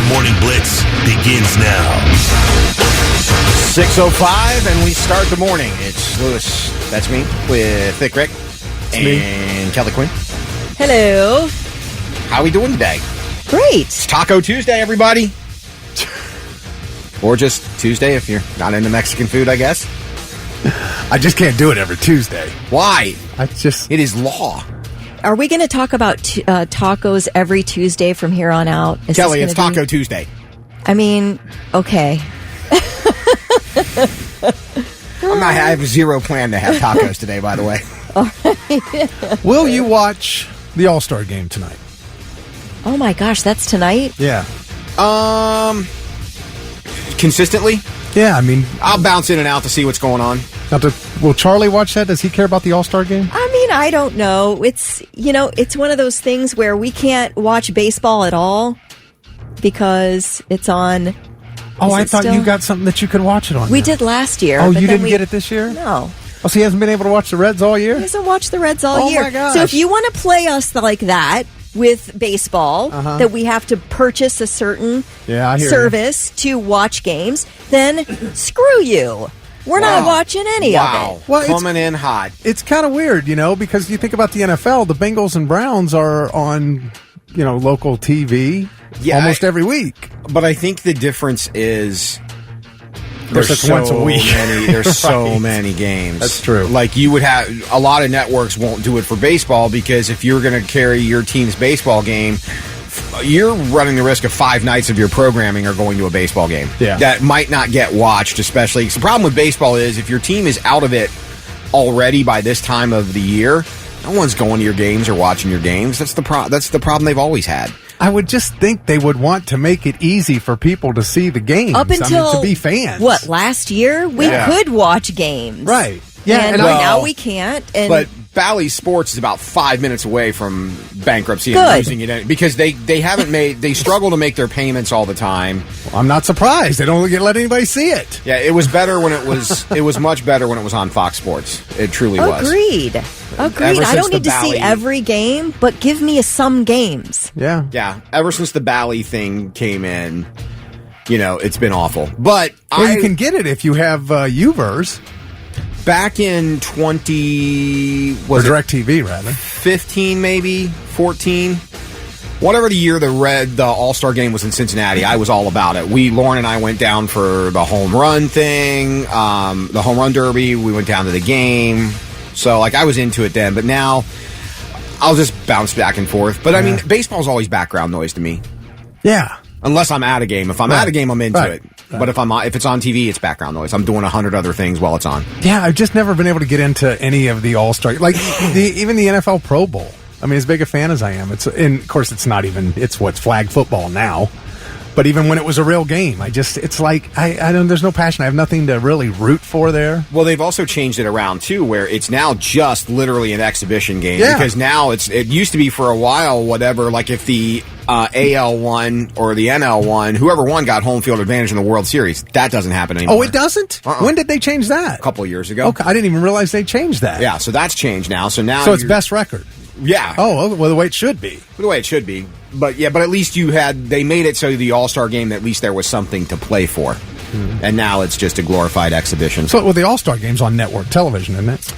Morning Blitz begins now. 6:05, and we start the morning. It's Lewis, that's me, with Thick Rick and Kelly Quinn. Hello. How are we doing today? Great. It's Taco Tuesday, everybody. Or just Tuesday if you're not into Mexican food, I guess. I just can't do it every Tuesday. Why? It is law. Are we going to talk about tacos every Tuesday from here on out? Kelly, it's Taco Tuesday. I mean, okay. I have zero plan to have tacos today, by the way. Will you watch the All-Star game tonight? Oh my gosh, that's tonight? Yeah. Consistently? Yeah, I mean... I'll bounce in and out to see what's going on. Will Charlie watch that? Does he care about the All-Star game? I mean, I don't know. It's one of those things where we can't watch baseball at all because it's on... Oh, I thought you got something that you could watch it on. We did last year. Oh, you didn't get it this year? No. Oh, so he hasn't been able to watch the Reds all year? He hasn't watched the Reds all year. Oh, my gosh. So if you want to play us like that with baseball, that we have to purchase a certain service to watch games, then screw you. We're not watching any of it. Well, coming in hot. It's kind of weird, because you think about the NFL, the Bengals and Browns are on, local TV almost every week. But I think the difference is there's once a week. There's so many games. That's true. Like you would have a lot of networks won't do it for baseball because if you're going to carry your team's baseball game, you're running the risk of 5 nights of your programming are going to a baseball game. Yeah. That might not get watched, especially. The problem with baseball is if your team is out of it already by this time of the year, no one's going to your games or watching your games. That's the problem they've always had. I would just think they would want to make it easy for people to see the games. Up until, to be fans. What, last year? We could watch games. Right. Yeah, and now we can't. But Bally Sports is about 5 minutes away from bankruptcy and losing it because they struggle to make their payments all the time. Well, I'm not surprised. They don't let anybody see it. Yeah, it was better when it was much better when it was on Fox Sports. It truly was. Agreed. I don't need to see every game, but give me some games. Yeah. Yeah. Ever since the Bally thing came in, it's been awful. But you can get it if you have UVerse. Back in DirecTV, rather. 15, maybe 14, whatever the year the All-Star game was in Cincinnati, I was all about it. Lauren and I went down for the home run thing, the home run derby. We went down to the game, so I was into it then. But now I'll just bounce back and forth. But I mean, baseball's always background noise to me. Yeah. Unless I'm at a game. If I'm at a game, I'm into it. Right. But if it's on TV, it's background noise. I'm doing 100 other things while it's on. Yeah, I've just never been able to get into any of the All-Star. Like, even the NFL Pro Bowl. I mean, as big a fan as I am, and of course, it's what's flag football now. But even when it was a real game, it's like, I don't, there's no passion. I have nothing to really root for there. Well, they've also changed it around, too, where it's now just literally an exhibition game. Yeah. Because now it used to be for a while, whatever, like if the AL won or the NL won, whoever won got home field advantage in the World Series. That doesn't happen anymore. Oh, it doesn't? When did they change that? A couple of years ago. Okay, I didn't even realize they changed that. Yeah, so that's changed now. So it's best record. Yeah. Oh, well, the way it should be. The way it should be. But at least they made it so the All-Star game, at least there was something to play for. Mm-hmm. And now it's just a glorified exhibition. So, the All-Star game's on network television, isn't it?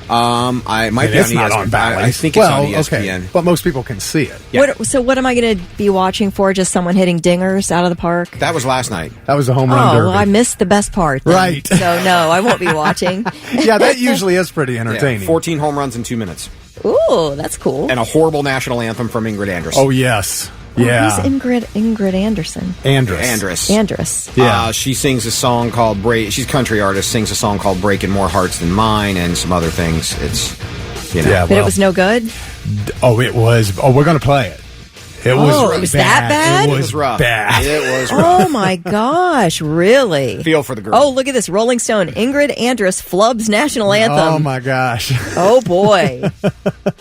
It might be on ESPN. I think it's on ESPN. Okay. But most people can see it. Yeah. What am I going to be watching for? Just someone hitting dingers out of the park? That was last night. That was the home run derby. Oh, I missed the best part. Then. Right. So, no, I won't be watching. Yeah, that usually is pretty entertaining. 14 home runs in 2 minutes. Ooh, that's cool. And a horrible national anthem from Igrid Andress. Oh, yes. Yeah. Who's Igrid Anderson? Andress. Yeah. She sings a song called Break. She's a country artist, sings a song called Breaking More Hearts Than Mine and some other things. It's, But it was no good? Oh, it was. Oh, we're going to play it. It was that bad? It was rough. Bad. It was rough. Oh, my gosh. Really? Feel for the girl. Oh, look at this. Rolling Stone. Igrid Andress flubs national anthem. Oh, my gosh. Oh, boy.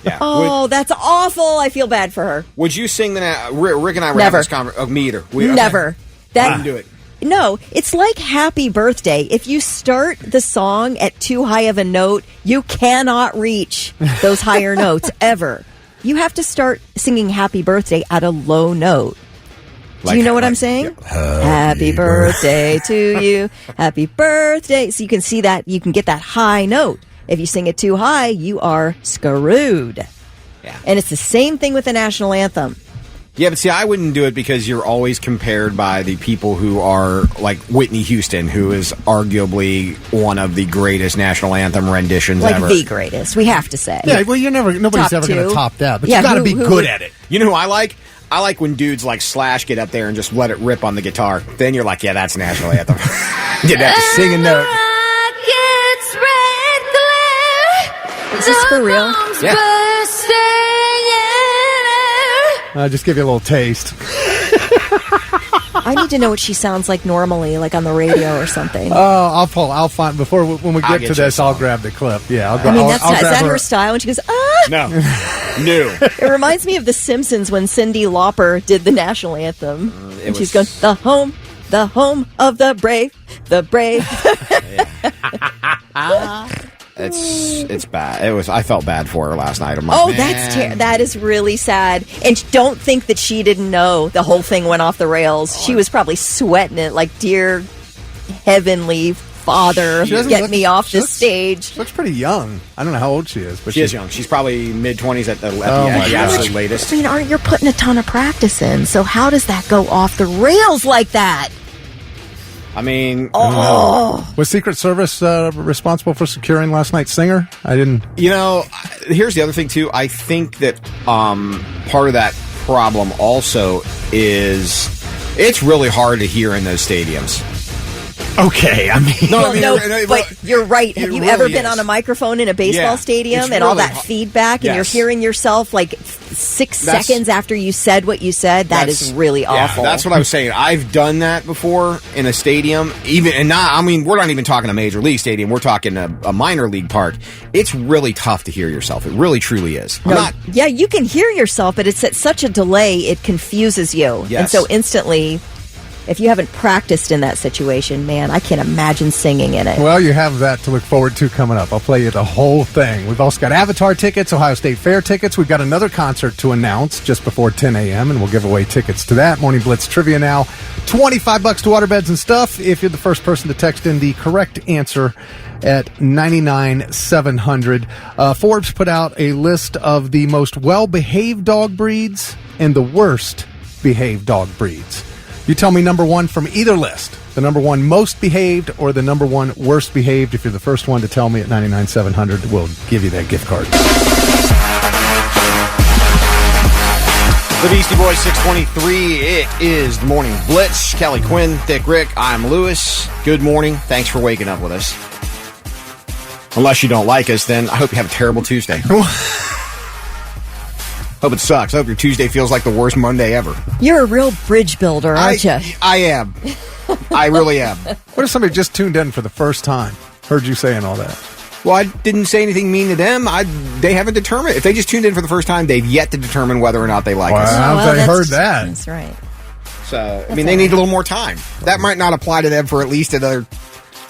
Yeah. Oh, that's awful. I feel bad for her. Would you sing the... Rick and I were having this conversation. Me either. Never. I didn't do it. No, it's like Happy Birthday. If you start the song at too high of a note, you cannot reach those higher notes ever. You have to start singing Happy Birthday at a low note. Do you know what I'm saying? Yep. Happy birthday to you. Happy birthday. So you can see that, you can get that high note. If you sing it too high, you are screwed. Yeah. And it's the same thing with the national anthem. Yeah, but see, I wouldn't do it because you're always compared by the people who are like Whitney Houston, who is arguably one of the greatest national anthem renditions like ever. The greatest, we have to say. Yeah, well, nobody's ever going to top that, but you got to be good at it. You know who I like? I like when dudes like Slash get up there and just let it rip on the guitar. Then you're like, yeah, that's national anthem. Get that singing note. Is this for real? Yeah. Just give you a little taste. I need to know what she sounds like normally, like on the radio or something. Oh, I'll find before when we get to this. I'll grab the clip. Yeah, I'll grab. Is that her style? And she goes, No. It reminds me of The Simpsons when Cyndi Lauper did the national anthem, and she's going, the home of the brave, the brave. It's bad. I felt bad for her last night. I'm like, that is really sad. And don't think that she didn't know the whole thing went off the rails. She was probably sweating it like, dear heavenly Father, get me off the stage. She looks pretty young. I don't know how old she is, but she is young. She's probably mid-20s at the absolute latest. I mean, you're putting a ton of practice in, so how does that go off the rails like that? I mean, was Secret Service responsible for securing last night's singer? I didn't. You know, here's the other thing too. I think that part of that problem also is it's really hard to hear in those stadiums. Okay, I mean, but you're right. Have you ever been on a microphone in a baseball stadium and all that feedback, and you're hearing yourself like 6 seconds after you said what you said? That is really awful. That's what I was saying. I've done that before in a stadium, we're not even talking a major league stadium. We're talking a minor league park. It's really tough to hear yourself. It really, truly is. Yeah, you can hear yourself, but it's at such a delay, it confuses you. Yes. And so instantly, if you haven't practiced in that situation, man, I can't imagine singing in it. Well, you have that to look forward to coming up. I'll play you the whole thing. We've also got Avatar tickets, Ohio State Fair tickets. We've got another concert to announce just before 10 a.m., and we'll give away tickets to that. Morning Blitz trivia now. $25 to Waterbeds and Stuff if you're the first person to text in the correct answer at 99700. Forbes put out a list of the most well-behaved dog breeds and the worst behaved dog breeds. You tell me number one from either list. The number one most behaved or the number one worst behaved. If you're the first one to tell me at 99700, we'll give you that gift card. The Beastie Boys, 623. It is the Morning Blitz. Kelly Quinn, Thick Rick. I'm Lewis. Good morning. Thanks for waking up with us. Unless you don't like us, then I hope you have a terrible Tuesday. Hope it sucks. I hope your Tuesday feels like the worst Monday ever. You're a real bridge builder, aren't you? I am. I really am. What if somebody just tuned in for the first time? Heard you saying all that. Well, I didn't say anything mean to them. They haven't determined. If they just tuned in for the first time, they've yet to determine whether or not they like us. I heard that. That's right. So, they need a little more time. That might not apply to them for at least another,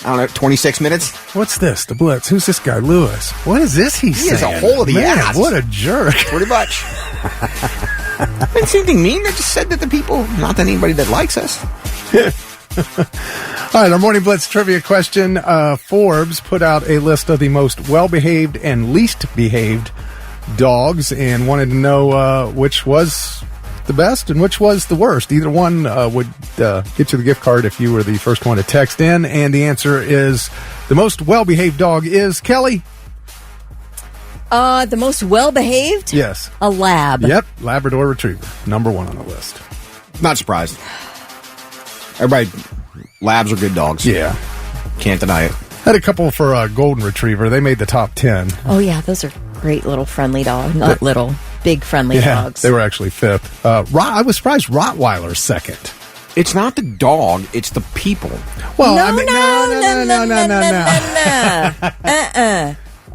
26 minutes. What's this? The Blitz. Who's this guy? Lewis. What is this he's saying? He is a hole of the ass. What a jerk. Pretty much. I didn't say anything mean. I just said that the people, not that anybody that likes us. All right, our Morning Blitz trivia question. Forbes put out a list of the most well-behaved and least behaved dogs and wanted to know which was the best and which was the worst. Either one would get you the gift card if you were the first one to text in. And the answer is the most well-behaved dog is Kelly. The most well-behaved? Yes. A lab. Yep, Labrador Retriever. Number one on the list. Not surprised. Everybody, labs are good dogs. Yeah. Can't deny it. Had a couple for Golden Retriever. They made the top 10. Oh, yeah, those are great little friendly dogs. Not little, big friendly dogs. They were actually fifth. I was surprised Rottweiler's second. It's not the dog, it's the people. Well, no.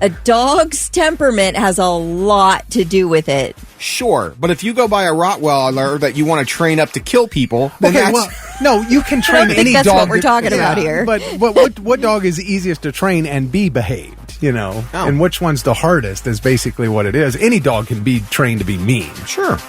A dog's temperament has a lot to do with it. Sure, but if you go by a Rottweiler that you want to train up to kill people, then no, you can train any dog. That's what we're talking about here. But what dog is easiest to train and be behaved? And which one's the hardest is basically what it is. Any dog can be trained to be mean. Sure,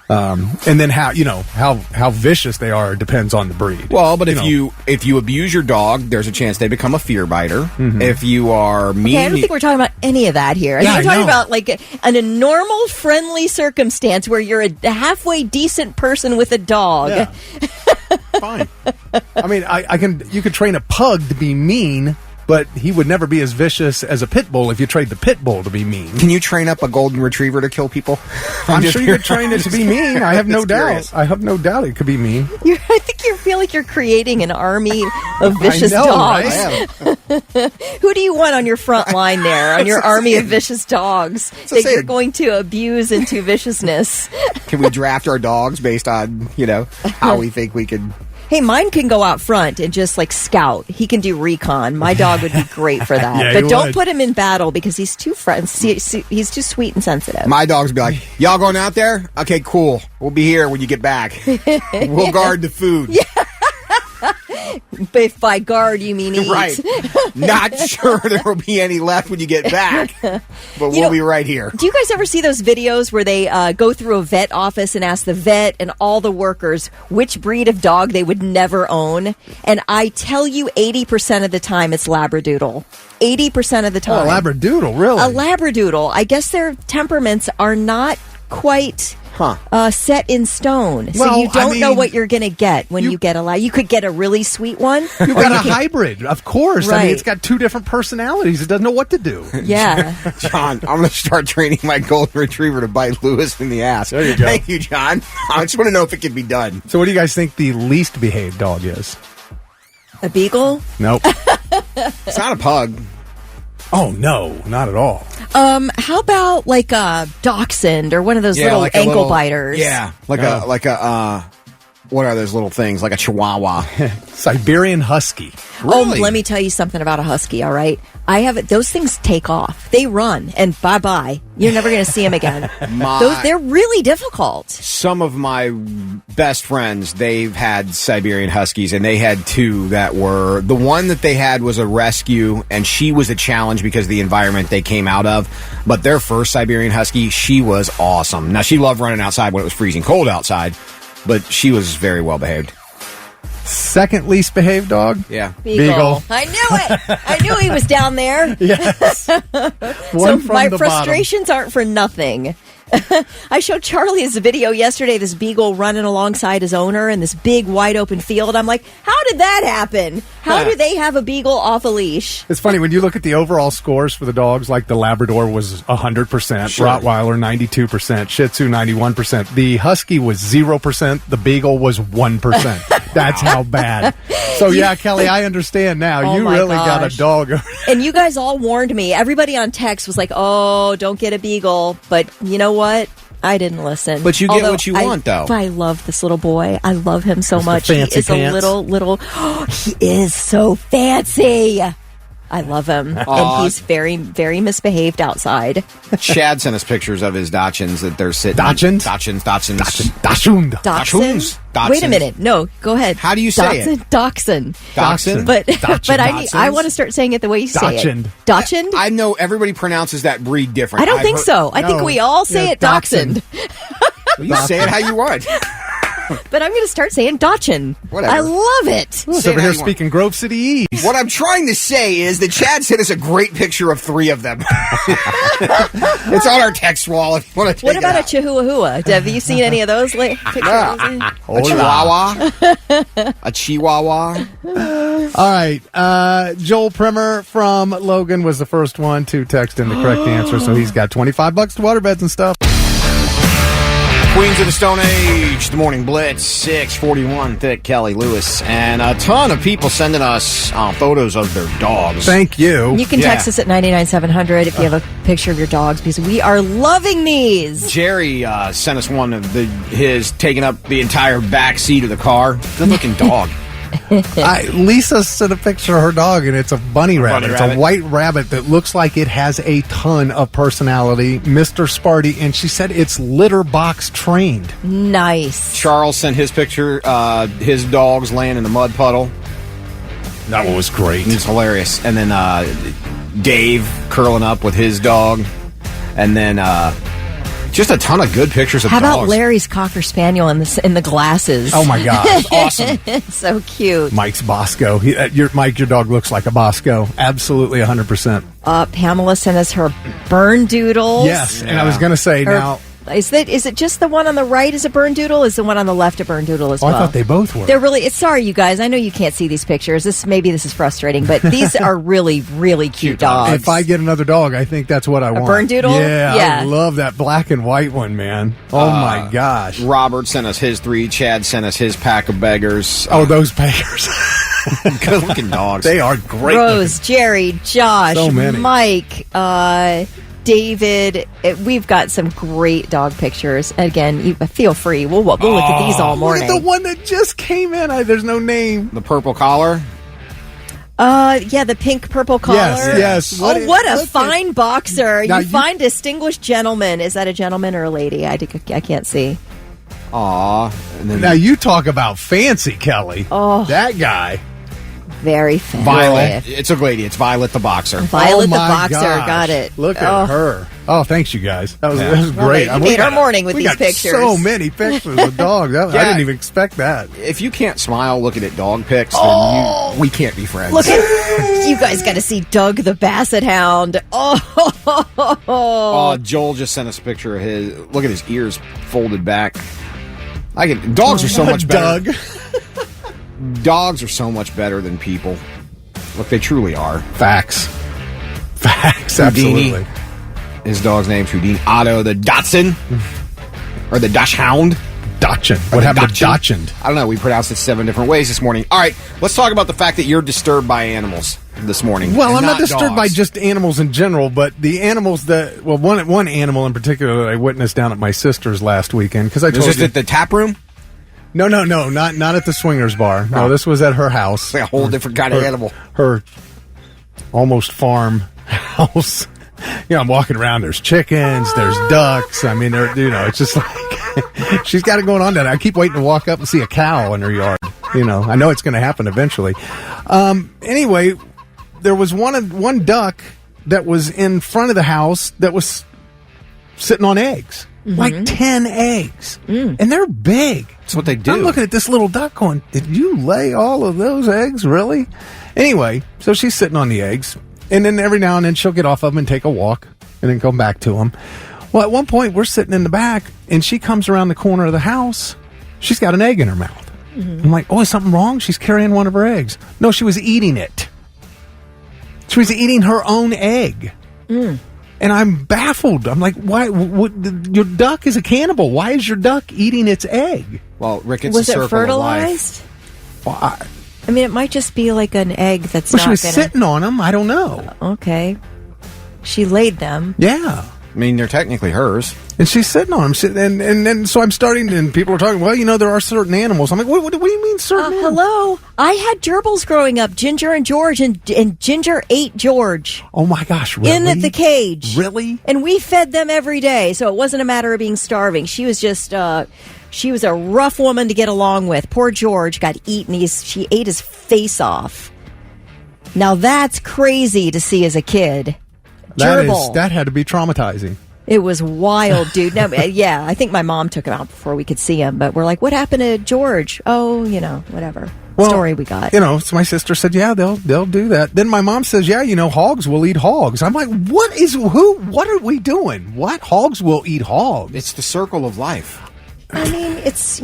And then how vicious they are depends on the breed. Well, but if you abuse your dog, there's a chance they become a fear biter. Mm-hmm. If you are mean, I don't think we're talking about any of that here. I think we're talking about like in a normal, friendly circumstance where you're a halfway decent person with a dog. Yeah. Fine. I mean, you could train a pug to be mean, but he would never be as vicious as a pit bull if you trained the pit bull to be mean. Can you train up a golden retriever to kill people? I'm sure you could train it to be mean. I have no doubt. I have no doubt it could be mean. I think you feel like you're creating an army of vicious dogs. Right? Who do you want on your front line there, on your army of vicious dogs that you're going to abuse into viciousness? Can we draft our dogs based on, how we think we could... Hey, mine can go out front and just like scout. He can do recon. My dog would be great for that. But don't put him in battle because he's too he's too sweet and sensitive. My dogs be like, y'all going out there? Okay, cool. We'll be here when you get back. We'll guard the food. Yeah. If by guard you mean eat. Right. Not sure there will be any left when you get back, but we'll be right here. Do you guys ever see those videos where they go through a vet office and ask the vet and all the workers which breed of dog they would never own? And I tell you 80% of the time it's Labradoodle. 80% of the time. Oh, a Labradoodle, really? A Labradoodle. I guess their temperaments are not quite... set in stone. So you don't know what you're going to get when you get a lab. You could get a really sweet one. You got a hybrid, of course. Right. I mean, it's got two different personalities. It doesn't know what to do. Yeah. John, I'm going to start training my golden retriever to bite Lewis in the ass. There you go. Thank you, John. I just want to know if it can be done. So what do you guys think the least behaved dog is? A beagle? Nope. It's not a pug. Oh, no, not at all. How about like a dachshund or one of those little ankle biters? Yeah, like a what are those little things? Like a chihuahua. Siberian husky. Really? Oh, let me tell you something about a husky, all right? Those things take off. They run, and bye-bye. You're never going to see them again. They're really difficult. Some of my best friends, they've had Siberian Huskies, and they had two that were... The one that they had was a rescue, and she was a challenge because of the environment they came out of. But their first Siberian Husky, she was awesome. Now, she loved running outside when it was freezing cold outside, but she was very well behaved. Second least behaved dog? Yeah. Beagle. I knew it. I knew he was down there. Yes. So my frustrations aren't for nothing. I showed Charlie this video yesterday, this beagle running alongside his owner in this big wide open field. I'm like, how did that happen? How do they have a beagle off a leash? It's funny, when you look at the overall scores for the dogs, like the Labrador was 100%, sure. Rottweiler 92%, Shih Tzu 91%. The Husky was 0%, the Beagle was 1%. That's how bad. So yeah, Kelly, I understand now. Oh, you really got a dog. And you guys all warned me. Everybody on text was like, oh, don't get a beagle. But you know what? I didn't listen. But you get what you want, though. I love this little boy. I love him so much. He is a little. He is so fancy. I love him. And he's very, very misbehaved outside. Chad sent us pictures of his Dachshunds that they're sitting. Dachshunds? Dachshunds. Wait a minute. No, go ahead. How do you say it? Dachshund. Dachshund? But I want to start saying it the way you say it. Dachshund? I know everybody pronounces that breed different. I don't think so. I think we all say it Dachshund. Well, you say it how you want. But I'm going to start saying Dachshund. Whatever. I love it. Well, over here speaking Grove City East. What I'm trying to say is that Chad sent us a great picture of 3 of them. It's on our text wall if you want to take What about a Chihuahua? Have you seen any of those pictures? A Chihuahua? A Chihuahua? All right. Joel Primer from Logan was the first one to text in the correct answer, so he's got $25 to waterbeds and stuff. Queens of the Stone Age, the Morning Blitz, 641, Thick, Kelly, Lewis, and a ton of people sending us photos of their dogs. Thank you. You can text us at 99700 if you have a picture of your dogs, because we are loving these. Jerry sent us one of his taking up the entire back seat of the car. Good looking dog. Lisa sent a picture of her dog, and it's a bunny rabbit. It's a white rabbit that looks like it has a ton of personality, Mr. Sparty, and she said it's litter box trained. Nice. Charles sent his picture, his dog's laying in the mud puddle. That one was great. It's hilarious. And then Dave curling up with his dog. And then Just a ton of good pictures of How dogs. about Larry's Cocker Spaniel in the glasses? Oh my God, Awesome. So cute. Mike's Bosco. Mike, your dog looks like a Bosco. Absolutely 100%. Pamela sent us her burn doodles. Yes, and I was going to say now. Is it just the one on the right is a burn doodle? Is the one on the left a burn doodle as well? I thought they both were. They're really. Sorry, you guys. I know you can't see these pictures. This is frustrating, but these are really, really cute dogs. If I get another dog, I think that's what I want. A burn doodle? Yeah, I love that black and white one, man. Oh my gosh. Robert sent us his 3. Chad sent us his pack of beggars. Oh, those beggars. Good looking dogs. They are great. Rose, Jerry, Josh, So many. Mike, David. We've got some great dog pictures. Again, feel free. We'll look at these all morning. Look at the one that just came in. There's no name. The purple collar. Yeah, the pink purple collar. Yes. What a fine boxer! Now You find distinguished gentleman. Is that a gentleman or a lady? I can't see. Aw. And then Now you talk about fancy, Kelly. Oh. That guy. Very fancy. Violet. It's a lady. It's Violet the boxer. Violet Oh the my boxer. gosh. Got it. Look at her. Oh, thanks, you guys. That was great. You made our morning with we these got pictures. So many pictures of dogs. I didn't even expect that. If you can't smile looking at dog pics, then we can't be friends. Look at you guys. Got to see Doug the Basset Hound. Oh, Joel just sent us a picture of his. Look at his ears folded back. Dogs are so much better. Doug. Dogs are so much better than people. Look, they truly are. Facts. Houdini. Absolutely. His dog's name's Houdini. Otto the Dachshund. Or the Dachshund. Dachshund. What happened to Dachshund? I don't know. We pronounced it 7 different ways this morning. All right, let's talk about the fact that you're disturbed by animals this morning. Well, and I'm not disturbed dogs. by just animals in general, but the animals that, well, one animal in particular that I witnessed down at my sister's last weekend, because I Was told this you. at the tap room? No, not at the swingers bar. No, this was at her house. It's like a whole different kind of animal. Her almost farm house. I'm walking around. There's chickens. There's ducks. I mean, it's just like she's got it going on there. I keep waiting to walk up and see a cow in her yard. I know it's going to happen eventually. Anyway, there was one duck that was in front of the house that was sitting on eggs. Mm-hmm. Like 10 eggs. And they're big. That's what they do. I'm looking at this little duck going, did you lay all of those eggs, really? Anyway, so she's sitting on the eggs. And then every now and then she'll get off of them and take a walk and then come back to them. Well, at one point, we're sitting in the back, and she comes around the corner of the house. She's got an egg in her mouth. Mm-hmm. I'm like, is something wrong? She's carrying one of her eggs. No, she was eating it. She was eating her own egg. And I'm baffled. I'm like, why? Your duck is a cannibal. Why is your duck eating its egg? Well, Rick, it's Was a it circle fertilized? of life. I mean, it might just be like an egg that's Well, not she was gonna... sitting on them. I don't know. Okay. She laid them. Yeah. I mean, they're technically hers. And she's sitting on them. And then so I'm starting, and people are talking, well, there are certain animals. I'm like, what do you mean certain animals? Hello? I had gerbils growing up, Ginger and George, and Ginger ate George. Oh, my gosh, really? In the cage. Really? And we fed them every day, so it wasn't a matter of being starving. She was just... she was a rough woman to get along with. Poor George got eaten. She ate his face off. Now that's crazy to see as a kid. That had to be traumatizing. It was wild, dude. No, yeah, I think my mom took him out before we could see him. But we're like, what happened to George? Oh, whatever. Story we got. So my sister said, yeah, they'll do that. Then my mom says, yeah, hogs will eat hogs. I'm like, what are we doing? What? Hogs will eat hogs. It's the circle of life. I mean, it's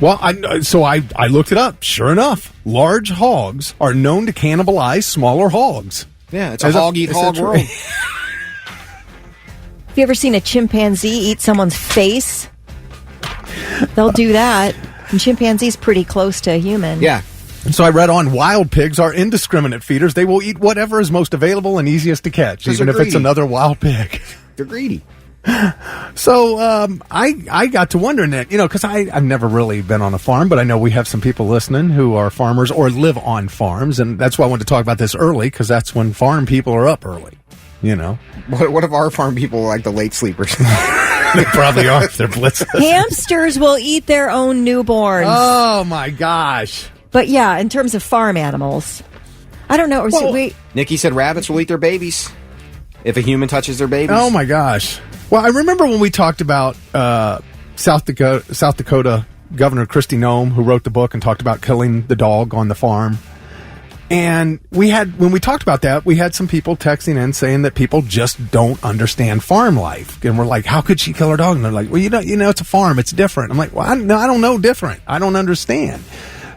Well, I looked it up. Sure enough, large hogs are known to cannibalize smaller hogs. Yeah, it's a hog-eat-hog world. Have you ever seen a chimpanzee eat someone's face? They'll do that. And chimpanzee's pretty close to a human. Yeah. And so I read on, wild pigs are indiscriminate feeders. They will eat whatever is most available and easiest to catch, even if it's another wild pig. They're greedy. So I got to wondering that, because I've never really been on a farm, but I know we have some people listening who are farmers or live on farms, and that's why I wanted to talk about this early, because that's when farm people are up early, What if our farm people are like the late sleepers? They probably are. They're blitzes. Hamsters will eat their own newborns. Oh, my gosh. But yeah, in terms of farm animals, I don't know. Nikki said rabbits will eat their babies. if a human touches their babies. Oh, my gosh. Well, I remember when we talked about South Dakota Governor Kristi Noem, who wrote the book and talked about killing the dog on the farm. And when we talked about that, we had some people texting in saying that people just don't understand farm life. And we're like, how could she kill her dog? And they're like, well, it's a farm. It's different. I'm like, well, I don't know different. I don't understand.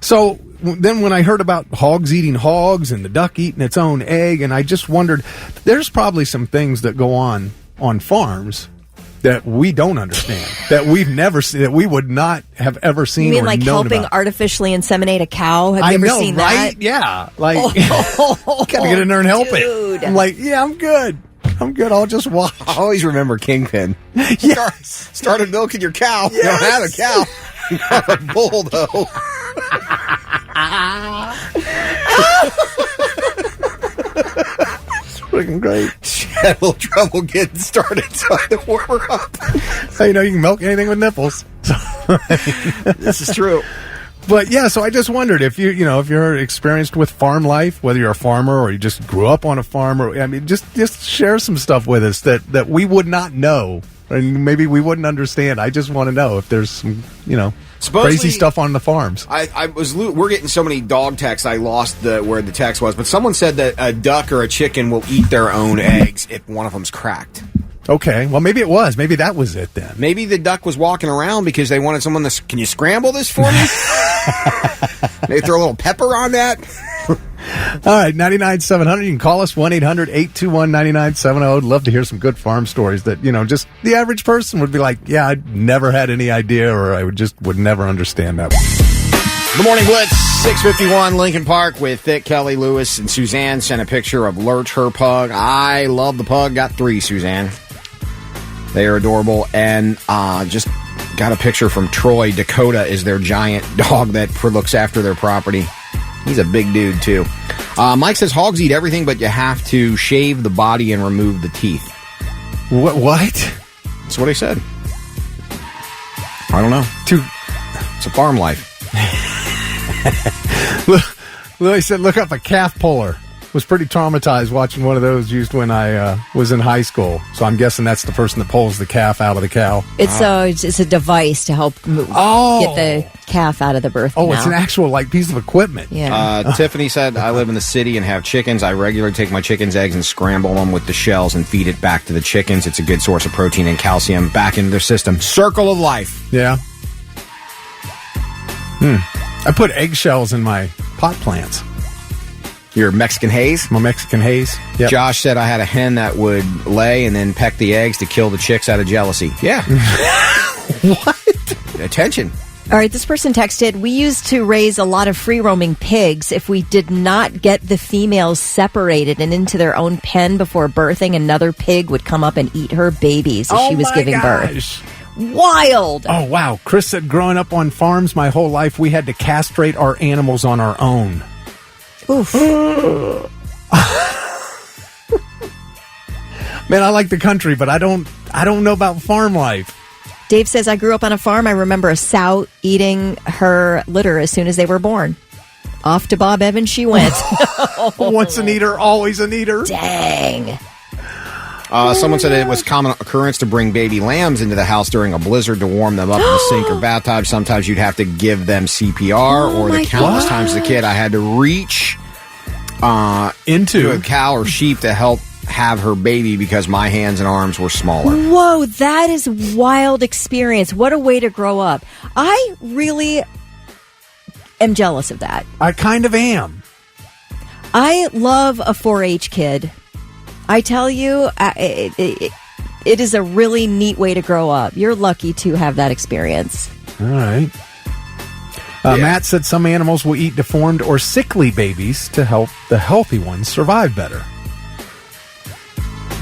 So then when I heard about hogs eating hogs and the duck eating its own egg, and I just wondered, there's probably some things that go on farms that we don't understand, that we've never seen, that we would not have ever seen. You mean or like known helping about. artificially inseminate a cow? Have you ever seen right? that? Yeah, like gotta get in there and help it. I'm like, yeah, I'm good. I'll just watch. I always remember Kingpin. Yes. Started milking your cow. Yes. You don't have a cow. You have a bull, though. Freaking great. She had a little trouble getting started, so I had to warm her up. So, you can milk anything with nipples. This is true. But yeah, so I just wondered if if you're experienced with farm life, whether you're a farmer or you just grew up on a farm, or just share some stuff with us that we would not know and maybe we wouldn't understand. I just want to know if there's some crazy stuff on the farms. We're getting so many dog texts. I lost where the text was, but someone said that a duck or a chicken will eat their own eggs if one of them's cracked. Okay, well, maybe it was. Maybe that was it then. Maybe the duck was walking around because they wanted someone to... Can you scramble this for me? Maybe throw a little pepper on that? All right, 99-700. You can call us, 1-800-821-9970. Love to hear some good farm stories that, just the average person would be like, yeah, I never had any idea, or I would never understand that. Good morning, Blitz. 651 Lincoln Park with Thick, Kelly, Lewis, and Suzanne sent a picture of Lurch, her pug. I love the pug. Got 3, Suzanne. They are adorable. And just got a picture from Troy. Dakota is their giant dog that looks after their property. He's a big dude, too. Mike says hogs eat everything, but you have to shave the body and remove the teeth. What? That's what he said. I don't know. It's a farm life. Louis said, look up a calf puller. Was pretty traumatized watching one of those used when I was in high school. So I'm guessing that's the person that pulls the calf out of the cow. It's a device to help get the calf out of the birth canal. It's an actual piece of equipment. Yeah. Tiffany said, I live in the city and have chickens. I regularly take my chickens' eggs and scramble them with the shells and feed it back to the chickens. It's a good source of protein and calcium back into their system. Circle of life. Yeah. I put eggshells in my pot plants. Your Mexican haze? My Mexican haze. Yep. Josh said I had a hen that would lay and then peck the eggs to kill the chicks out of jealousy. Yeah. What? Attention. All right, this person texted, we used to raise a lot of free-roaming pigs. If we did not get the females separated and into their own pen before birthing, another pig would come up and eat her babies as she was giving birth. Wild. Oh, wow. Chris said, growing up on farms my whole life, we had to castrate our animals on our own. Oof. Man, I like the country, but I don't know about farm life. Dave says, I grew up on a farm. I remember a sow eating her litter as soon as they were born. Off to Bob Evans she went. Once an eater, always an eater. Dang. Someone said it was common occurrence to bring baby lambs into the house during a blizzard to warm them up in the sink or bathtub. Sometimes you'd have to give them CPR, or the countless times as a kid I had to reach into a cow or sheep to help have her baby because my hands and arms were smaller. Whoa, that is a wild experience. What a way to grow up. I really am jealous of that. I kind of am. I love a 4-H kid. I tell you, it is a really neat way to grow up. You're lucky to have that experience. All right. Matt said some animals will eat deformed or sickly babies to help the healthy ones survive better.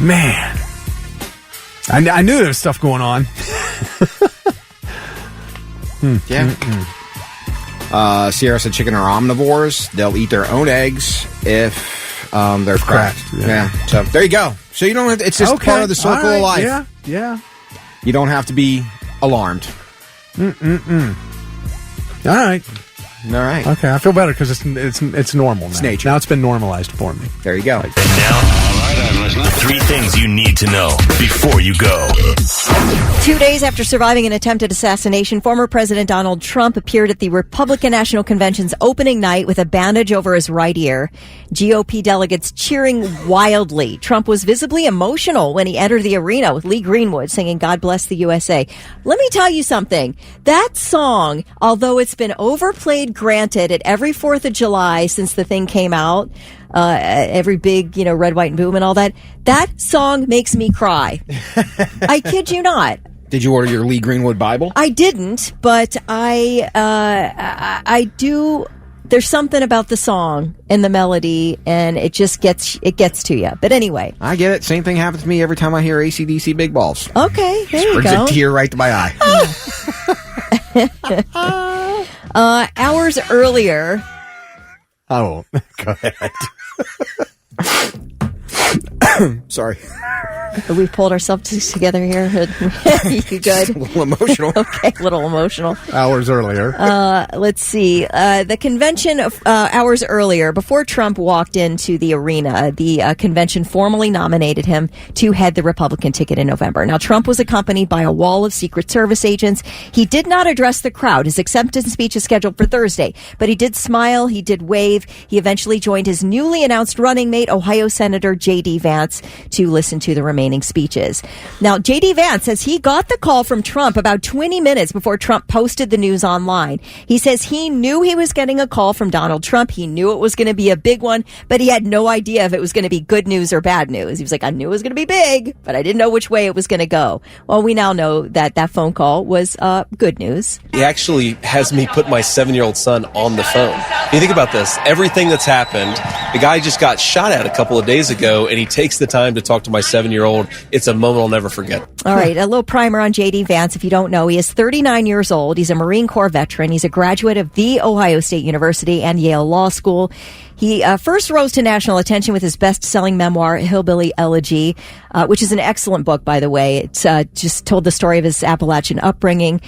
Man. I knew there was stuff going on. Yeah. Sierra said chicken are omnivores. They'll eat their own eggs if... they're cracked. Yeah. So there you go. So you don't have to, it's just part of the circle of life. Yeah. You don't have to be alarmed. All right. Okay, I feel better because it's normal now. It's nature. Now it's been normalized for me. There you go. And now, all right, I'm listening. 3 things you need to know before you go. 2 days after surviving an attempted assassination, former President Donald Trump appeared at the Republican National Convention's opening night with a bandage over his right ear. GOP delegates cheering wildly. Trump was visibly emotional when he entered the arena with Lee Greenwood singing God Bless the USA. Let me tell you something. That song, although it's been overplayed, granted, at every 4th of July since the thing came out, every big, red, white, and boom and all that, that song makes me cry. I kid you not. Did you order your Lee Greenwood Bible? I didn't, but I do. There's something about the song and the melody, and it just gets to you. But anyway, I get it. Same thing happens to me every time I hear AC/DC Big Balls. Okay, there you brings go. a tear right to my eye. Hours earlier. Oh, go ahead. Sorry. We pulled ourselves together here. You good? A little emotional. Okay, a little emotional. Hours earlier. Let's see. The convention hours earlier, before Trump walked into the arena, the convention formally nominated him to head the Republican ticket in November. Now, Trump was accompanied by a wall of Secret Service agents. He did not address the crowd. His acceptance speech is scheduled for Thursday, but he did smile. He did wave. He eventually joined his newly announced running mate, Ohio Senator J.D. Vance, to listen to the remaining speeches. Now, J.D. Vance says he got the call from Trump about 20 minutes before Trump posted the news online. He says he knew he was getting a call from Donald Trump. He knew it was going to be a big one, but he had no idea if it was going to be good news or bad news. He was like, I knew it was going to be big, but I didn't know which way it was going to go. Well, we now know that that phone call was good news. He actually has me put my 7-year-old son on the phone. You think about this, everything that's happened, the guy just got shot at a couple of days ago, and he takes the time to talk to my 7-year-old. It's a moment I'll never forget. All right, a little primer on J.D. Vance. If you don't know, he is 39 years old. He's a Marine Corps veteran. He's a graduate of The Ohio State University and Yale Law School. He first rose to national attention with his best-selling memoir, Hillbilly Elegy, which is an excellent book, by the way. It's just told the story of his Appalachian upbringing.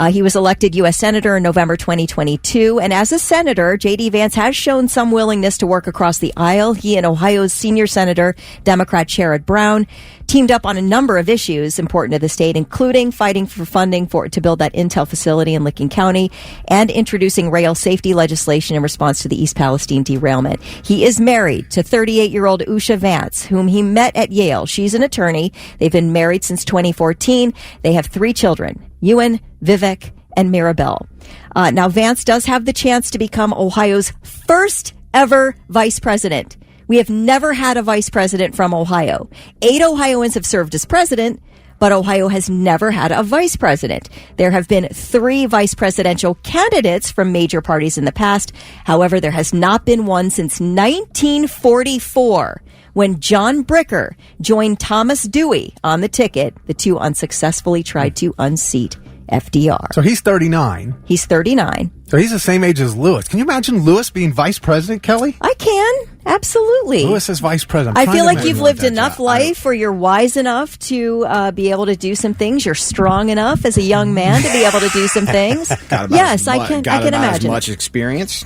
He was elected U.S. Senator in November 2022, and as a senator, J.D. Vance has shown some willingness to work across the aisle. He and Ohio's senior senator, Democrat Sherrod Brown, teamed up on a number of issues important to the state, including fighting for funding to build that Intel facility in Licking County and introducing rail safety legislation in response to the East Palestine derailment. He is married to 38-year-old Usha Vance, whom he met at Yale. She's an attorney. They've been married since 2014. They have 3 children, Ewan, Vivek, and Mirabelle. Now, Vance does have the chance to become Ohio's first ever vice president. We have never had a vice president from Ohio. 8 Ohioans have served as president, but Ohio has never had a vice president. There have been 3 vice presidential candidates from major parties in the past. However, there has not been one since 1944, when John Bricker joined Thomas Dewey on the ticket. The 2 unsuccessfully tried to unseat FDR. So he's 39. He's 39. So he's the same age as Lewis. Can you imagine Lewis being vice president, Kelly? I can. Absolutely. Lewis is vice president. I feel like you've lived enough life where you're wise enough to be able to do some things. You're strong enough as a young man to be able to do some things. Yes, I can imagine. As much experience.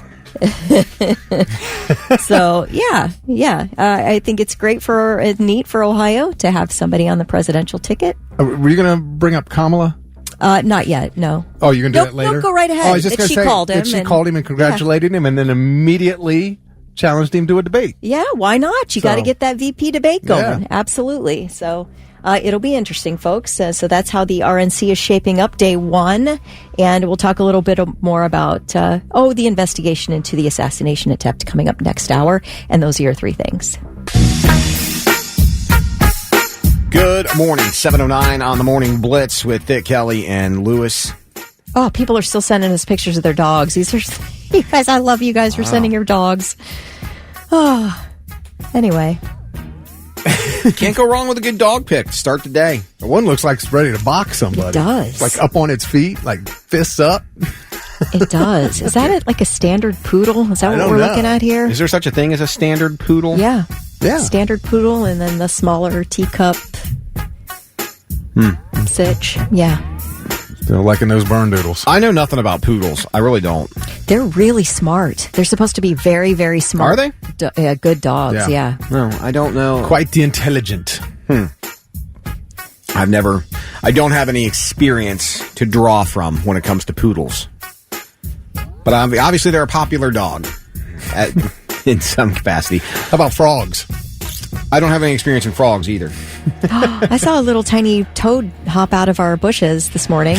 So, yeah. I think it's neat for Ohio to have somebody on the presidential ticket. Were you going to bring up Kamala? Not yet, no. Oh, you're going to do that later? No, go right ahead. Oh, I was just going to say called him. That she called him and congratulated him and then immediately challenged him to a debate. Yeah, why not? You got to get that VP debate going. Yeah. Absolutely. So it'll be interesting, folks. So that's how the RNC is shaping up day 1. And we'll talk a little bit more about, the investigation into the assassination attempt coming up next hour. And those are your 3 things. Good morning. 7:09 on the Morning Blitz with Thick, Kelly, and Lewis. Oh, people are still sending us pictures of their dogs. These are, you guys, I love you guys for sending your dogs. Oh, anyway. Can't go wrong with a good dog pic to start the day. The one looks like it's ready to box somebody. It does. Like up on its feet, like fists up. It does. Is that like a standard poodle? Is that what we're looking at here? Is there such a thing as a standard poodle? Yeah. Yeah. Standard poodle and then the smaller teacup sitch. Yeah. They're liking those burn doodles. I know nothing about poodles. I really don't. They're really smart. They're supposed to be very, very smart. Are they? Good dogs, yeah. No, I don't know. Quite the intelligent. I don't have any experience to draw from when it comes to poodles. But obviously they're a popular dog in some capacity. How about frogs? I don't have any experience in frogs either. I saw a little tiny toad hop out of our bushes this morning.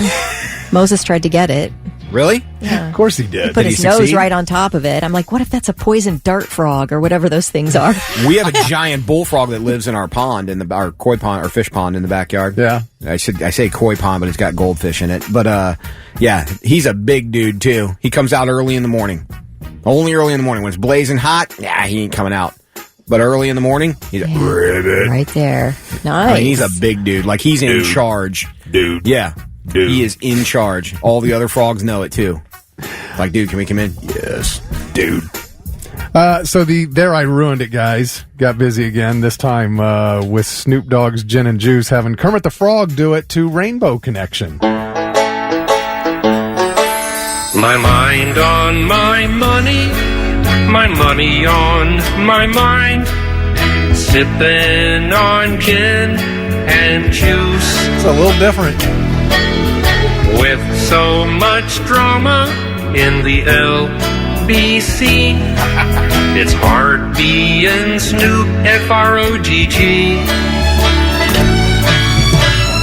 Moses tried to get it. Really? Yeah. Of course he did. He put Did his he nose succeed? right on top of it. I'm like, what if that's a poison dart frog or whatever those things are? We have a giant bullfrog that lives in our pond, our koi pond, or fish pond in the backyard. Yeah. I say koi pond, but it's got goldfish in it. But yeah, he's a big dude too. He comes out early in the morning. Only early in the morning. When it's blazing hot, he ain't coming out. But early in the morning, he's right there. Nice. I mean, he's a big dude. Like, he's in charge. Dude. Yeah. Dude. He is in charge. All the other frogs know it, too. Like, dude, can we come in? Yes. Dude. So There I Ruined It guys got busy again, this time with Snoop Dogg's Gin and Juice having Kermit the Frog do it to Rainbow Connection. My mind on my money on my mind, sipping on gin and juice. It's a little different. With so much drama in the LBC, it's hard being Snoop F-R-O-G-G.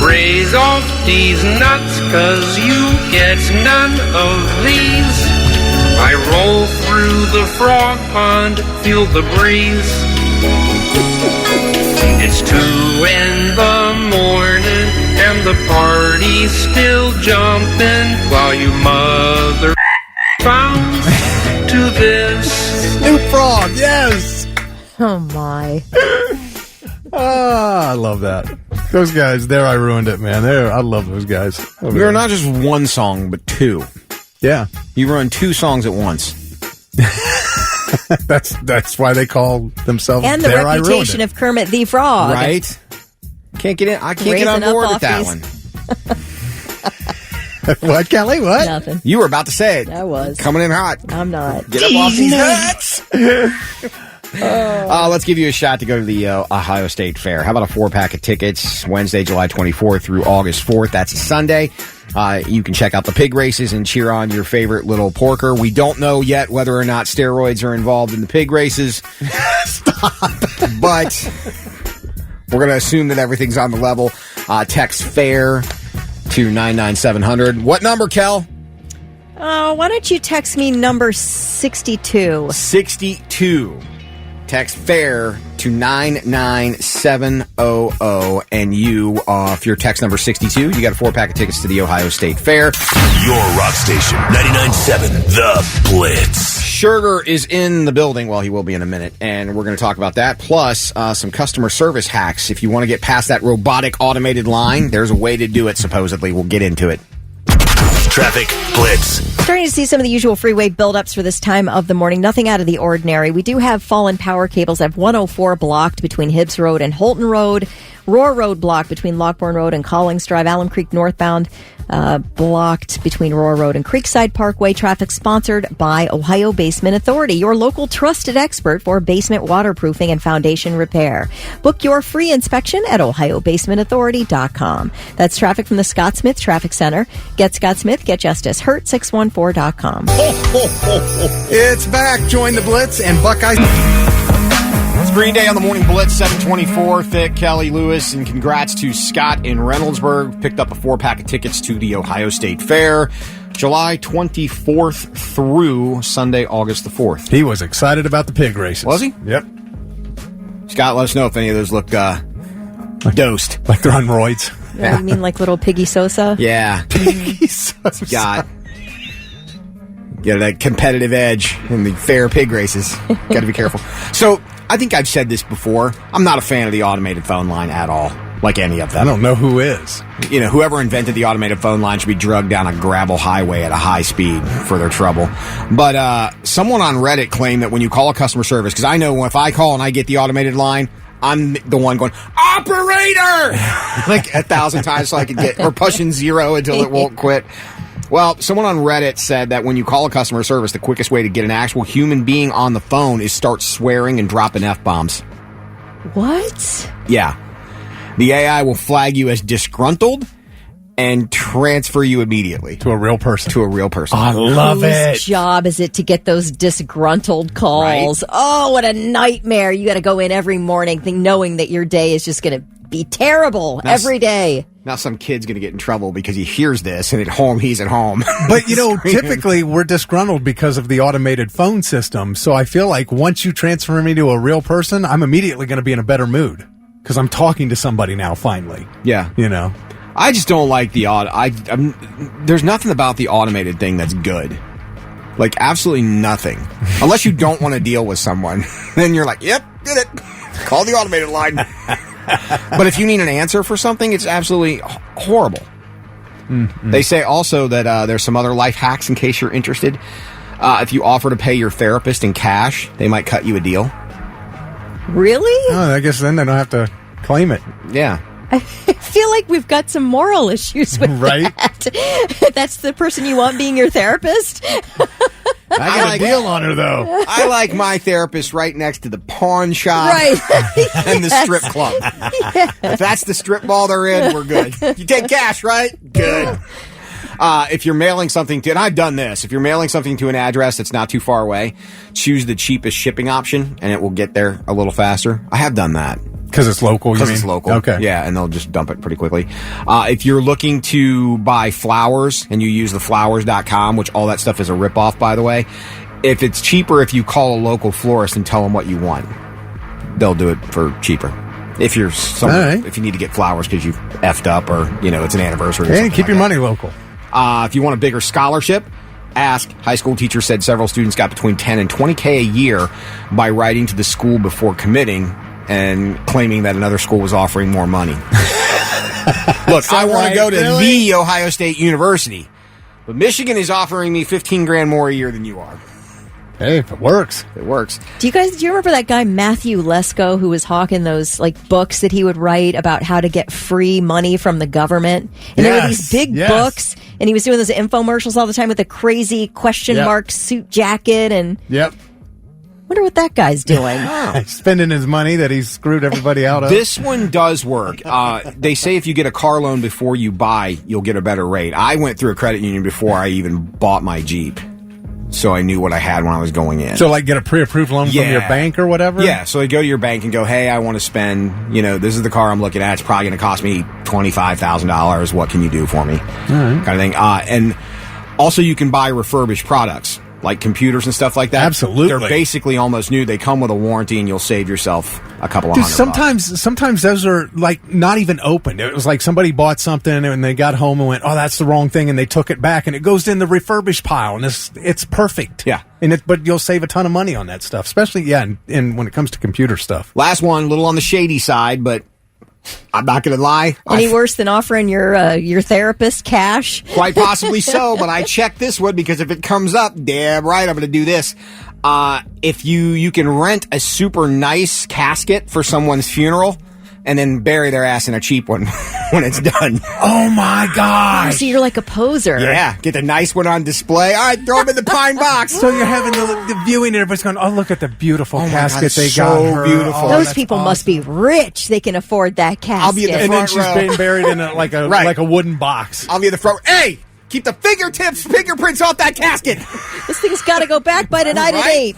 Raise off these nuts, 'cause you get none of these. I roll through the frog pond, feel the breeze. It's 2 in the morning and the party's still jumping while you mother bounce to this. Snoop Frog, yes! Oh, my. I love that. Those guys, There I Ruined It, man. I love those guys. You're not just one song, but 2. Yeah. You run 2 songs at once. That's why they call themselves And the There I Ruined reputation It. of Kermit the Frog. Right? Can't get in. I can't get on Raising up board with that offies. one. What, Kelly? What? Nothing. You were about to say it. I was. Coming in hot. I'm not. Get up off these nuts. Let's give you a shot to go to the Ohio State Fair. How about a 4-pack of tickets Wednesday, July 24th through August 4th? That's a Sunday. You can check out the pig races and cheer on your favorite little porker. We don't know yet whether or not steroids are involved in the pig races. Stop. But we're going to assume that everything's on the level. Text FAIR to 99700. What number, Kel? Why don't you text me number 62? 62. Text FAIR to 99700. And you, if your text number 62, you got a 4-pack of tickets to the Ohio State Fair. Your rock station, 99.7 The Blitz. Scheurger is in the building. Well, he will be in a minute, and we're going to talk about that. Plus, some customer service hacks. If you want to get past that robotic automated line, there's a way to do it, supposedly. We'll get into it. Traffic Blitz. Starting to see some of the usual freeway buildups for this time of the morning. Nothing out of the ordinary. We do have fallen power cables at 104 blocked between Hibbs Road and Holton Road. Roar Road blocked between Lockbourne Road and Collings Drive. Alum Creek northbound blocked between Roar Road and Creekside Parkway. Traffic sponsored by Ohio Basement Authority, your local trusted expert for basement waterproofing and foundation repair. Book your free inspection at ohiobasementauthority.com. That's traffic from the Scott Smith Traffic Center. Get Scott Smith, get justice. Hurt614.com. It's back. Join the Blitz and Buckeyes. It's Green Day on the Morning Blitz, 724. Thick, Kelly, Lewis, and congrats to Scott in Reynoldsburg. Picked up a 4-pack of tickets to the Ohio State Fair, July 24th through Sunday, August the 4th. He was excited about the pig races. Was he? Yep. Scott, let us know if any of those look dosed. Like they're on roids. You mean like little Piggy Sosa? Yeah. Piggy Sosa. Got that competitive edge in the fair pig races. Got to be careful. So, I think I've said this before. I'm not a fan of the automated phone line at all, like any of them. I don't know who is. You know, whoever invented the automated phone line should be drugged down a gravel highway at a high speed for their trouble. But someone on Reddit claimed that when you call a customer service, because I know if I call and I get the automated line, I'm the one going, operator! like 1,000 times so I could get, or pushing 0 until it won't quit. Well, someone on Reddit said that when you call a customer service, the quickest way to get an actual human being on the phone is start swearing and dropping F-bombs. What? Yeah. The AI will flag you as disgruntled and transfer you immediately. To a real person. To a real person. I love it. Whose job is it to get those disgruntled calls? Right? Oh, what a nightmare. You got to go in every morning knowing that your day is just going to be terrible every day. Now some kid's going to get in trouble because he hears this and at home he's at home. But, you know, typically we're disgruntled because of the automated phone system. So I feel like once you transfer me to a real person, I'm immediately going to be in a better mood because I'm talking to somebody now finally. Yeah. You know? I just don't like the there's nothing about the automated thing that's good. Like, absolutely nothing. Unless you don't want to deal with someone. Then you're like, yep, did it. Call the automated line. But if you need an answer for something, it's absolutely horrible. Mm-hmm. They say also that there's some other life hacks in case you're interested. If you offer to pay your therapist in cash, they might cut you a deal. Really? Oh, I guess then they don't have to claim it. Yeah. I feel like we've got some moral issues with that. That's the person you want being your therapist? I got a deal on her, though. I like my therapist right next to the pawn shop and the strip club. Yes. If that's the strip mall they're in, we're good. You take cash, right? Good. If you're mailing something to, and I've done this, if you're mailing something to an address that's not too far away, choose the cheapest shipping option, and it will get there a little faster. I have done that. Because it's local, you mean? Because it's local. Okay. Yeah, and they'll just dump it pretty quickly. If you're looking to buy flowers, and you use the flowers.com, which all that stuff is a ripoff, by the way, if it's cheaper if you call a local florist and tell them what you want, they'll do it for cheaper. If you're if you need to get flowers because you've effed up or, you know, it's an anniversary or something keep your money local. If you want a bigger scholarship, ask. High school teachers said several students got between $10 and $20K a year by writing to the school before committing and claiming that another school was offering more money. Look, I want to go to the Ohio State University, but Michigan is offering me $15,000 more a year than you are. Hey, if it works. It works. Do you remember that guy Matthew Lesko who was hawking those like books that he would write about how to get free money from the government? And there were these big books, and he was doing those infomercials all the time with a crazy question mark suit jacket and wonder what that guy's doing. Spending his money that he's screwed everybody out of. This one does work. They say if you get a car loan before you buy, you'll get a better rate. I went through a credit union before I even bought my Jeep, so I knew what I had when I was going in. So, like, get a pre-approved loan from your bank or whatever? Yeah, so you go to your bank and go, hey, I want to spend, this is the car I'm looking at. It's probably going to cost me $25,000. What can you do for me? Kind of thing. And also you can buy refurbished products, like computers and stuff like that. Absolutely. They're basically almost new. They come with a warranty, and you'll save yourself a couple of $100. Sometimes those are like not even opened. It was like somebody bought something and they got home and went, "Oh, that's the wrong thing," and they took it back, and it goes in the refurbished pile, and it's perfect. Yeah, but you'll save a ton of money on that stuff, especially and when it comes to computer stuff. Last one, a little on the shady side, but I'm not going to lie. Any worse than offering your therapist cash? Quite possibly so, but I checked this one because if it comes up, damn right, I'm going to do this. If you can rent a super nice casket for someone's funeral and then bury their ass in a cheap one when it's done. Oh, my God. So you're like a poser. Yeah, get the nice one on display. All right, throw them in the pine box. So you're having the viewing, and everybody's going, oh, look at the beautiful casket they so got her. Beautiful. Those people must be rich. They can afford that casket. I'll be at the front row. And then she's being buried in like a wooden box. I'll be at the front. Hey! Keep the fingerprints off that casket. This thing's got to go back by tonight at 8.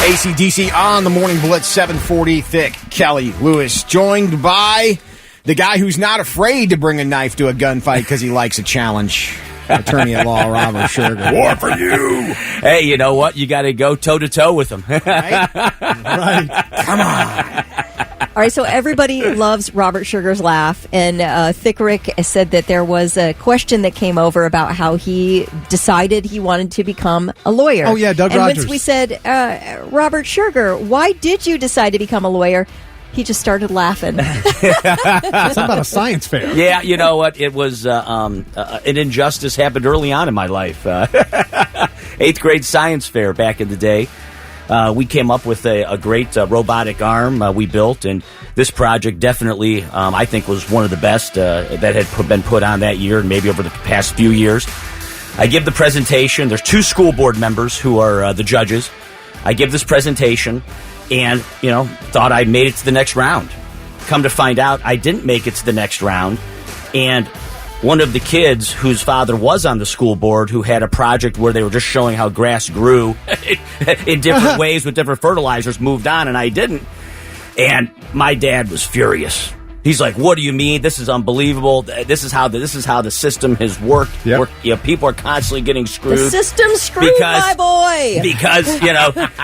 AC/DC on the Morning Blitz, 740. Thick Kelly Lewis, joined by the guy who's not afraid to bring a knife to a gunfight because he likes a challenge. Attorney at law, Robert Scheurger. War for you. Hey, you know what? You got to go toe-to-toe with him. Right? Come on. All right, so everybody loves Robert Scheurger's laugh, and Thick Rick said that there was a question that came over about how he decided he wanted to become a lawyer. Oh, yeah, Doug Rogers. And once we said, Robert Scheurger, why did you decide to become a lawyer? He just started laughing. It's about a science fair. Yeah, you know what? It was an injustice happened early on in my life. 8th grade science fair back in the day. we came up with a great robotic arm we built, and this project definitely, I think, was one of the best that had been put on that year and maybe over the past few years. I give the presentation. There's 2 school board members who are the judges. I give this presentation and, thought I made it to the next round. Come to find out, I didn't make it to the next round. And one of the kids whose father was on the school board, who had a project where they were just showing how grass grew in different ways with different fertilizers, moved on, and I didn't. And my dad was furious. He's like, "What do you mean? This is unbelievable. This is how the system has worked. Yep. People are constantly getting screwed. The system's screwed, my boy. Because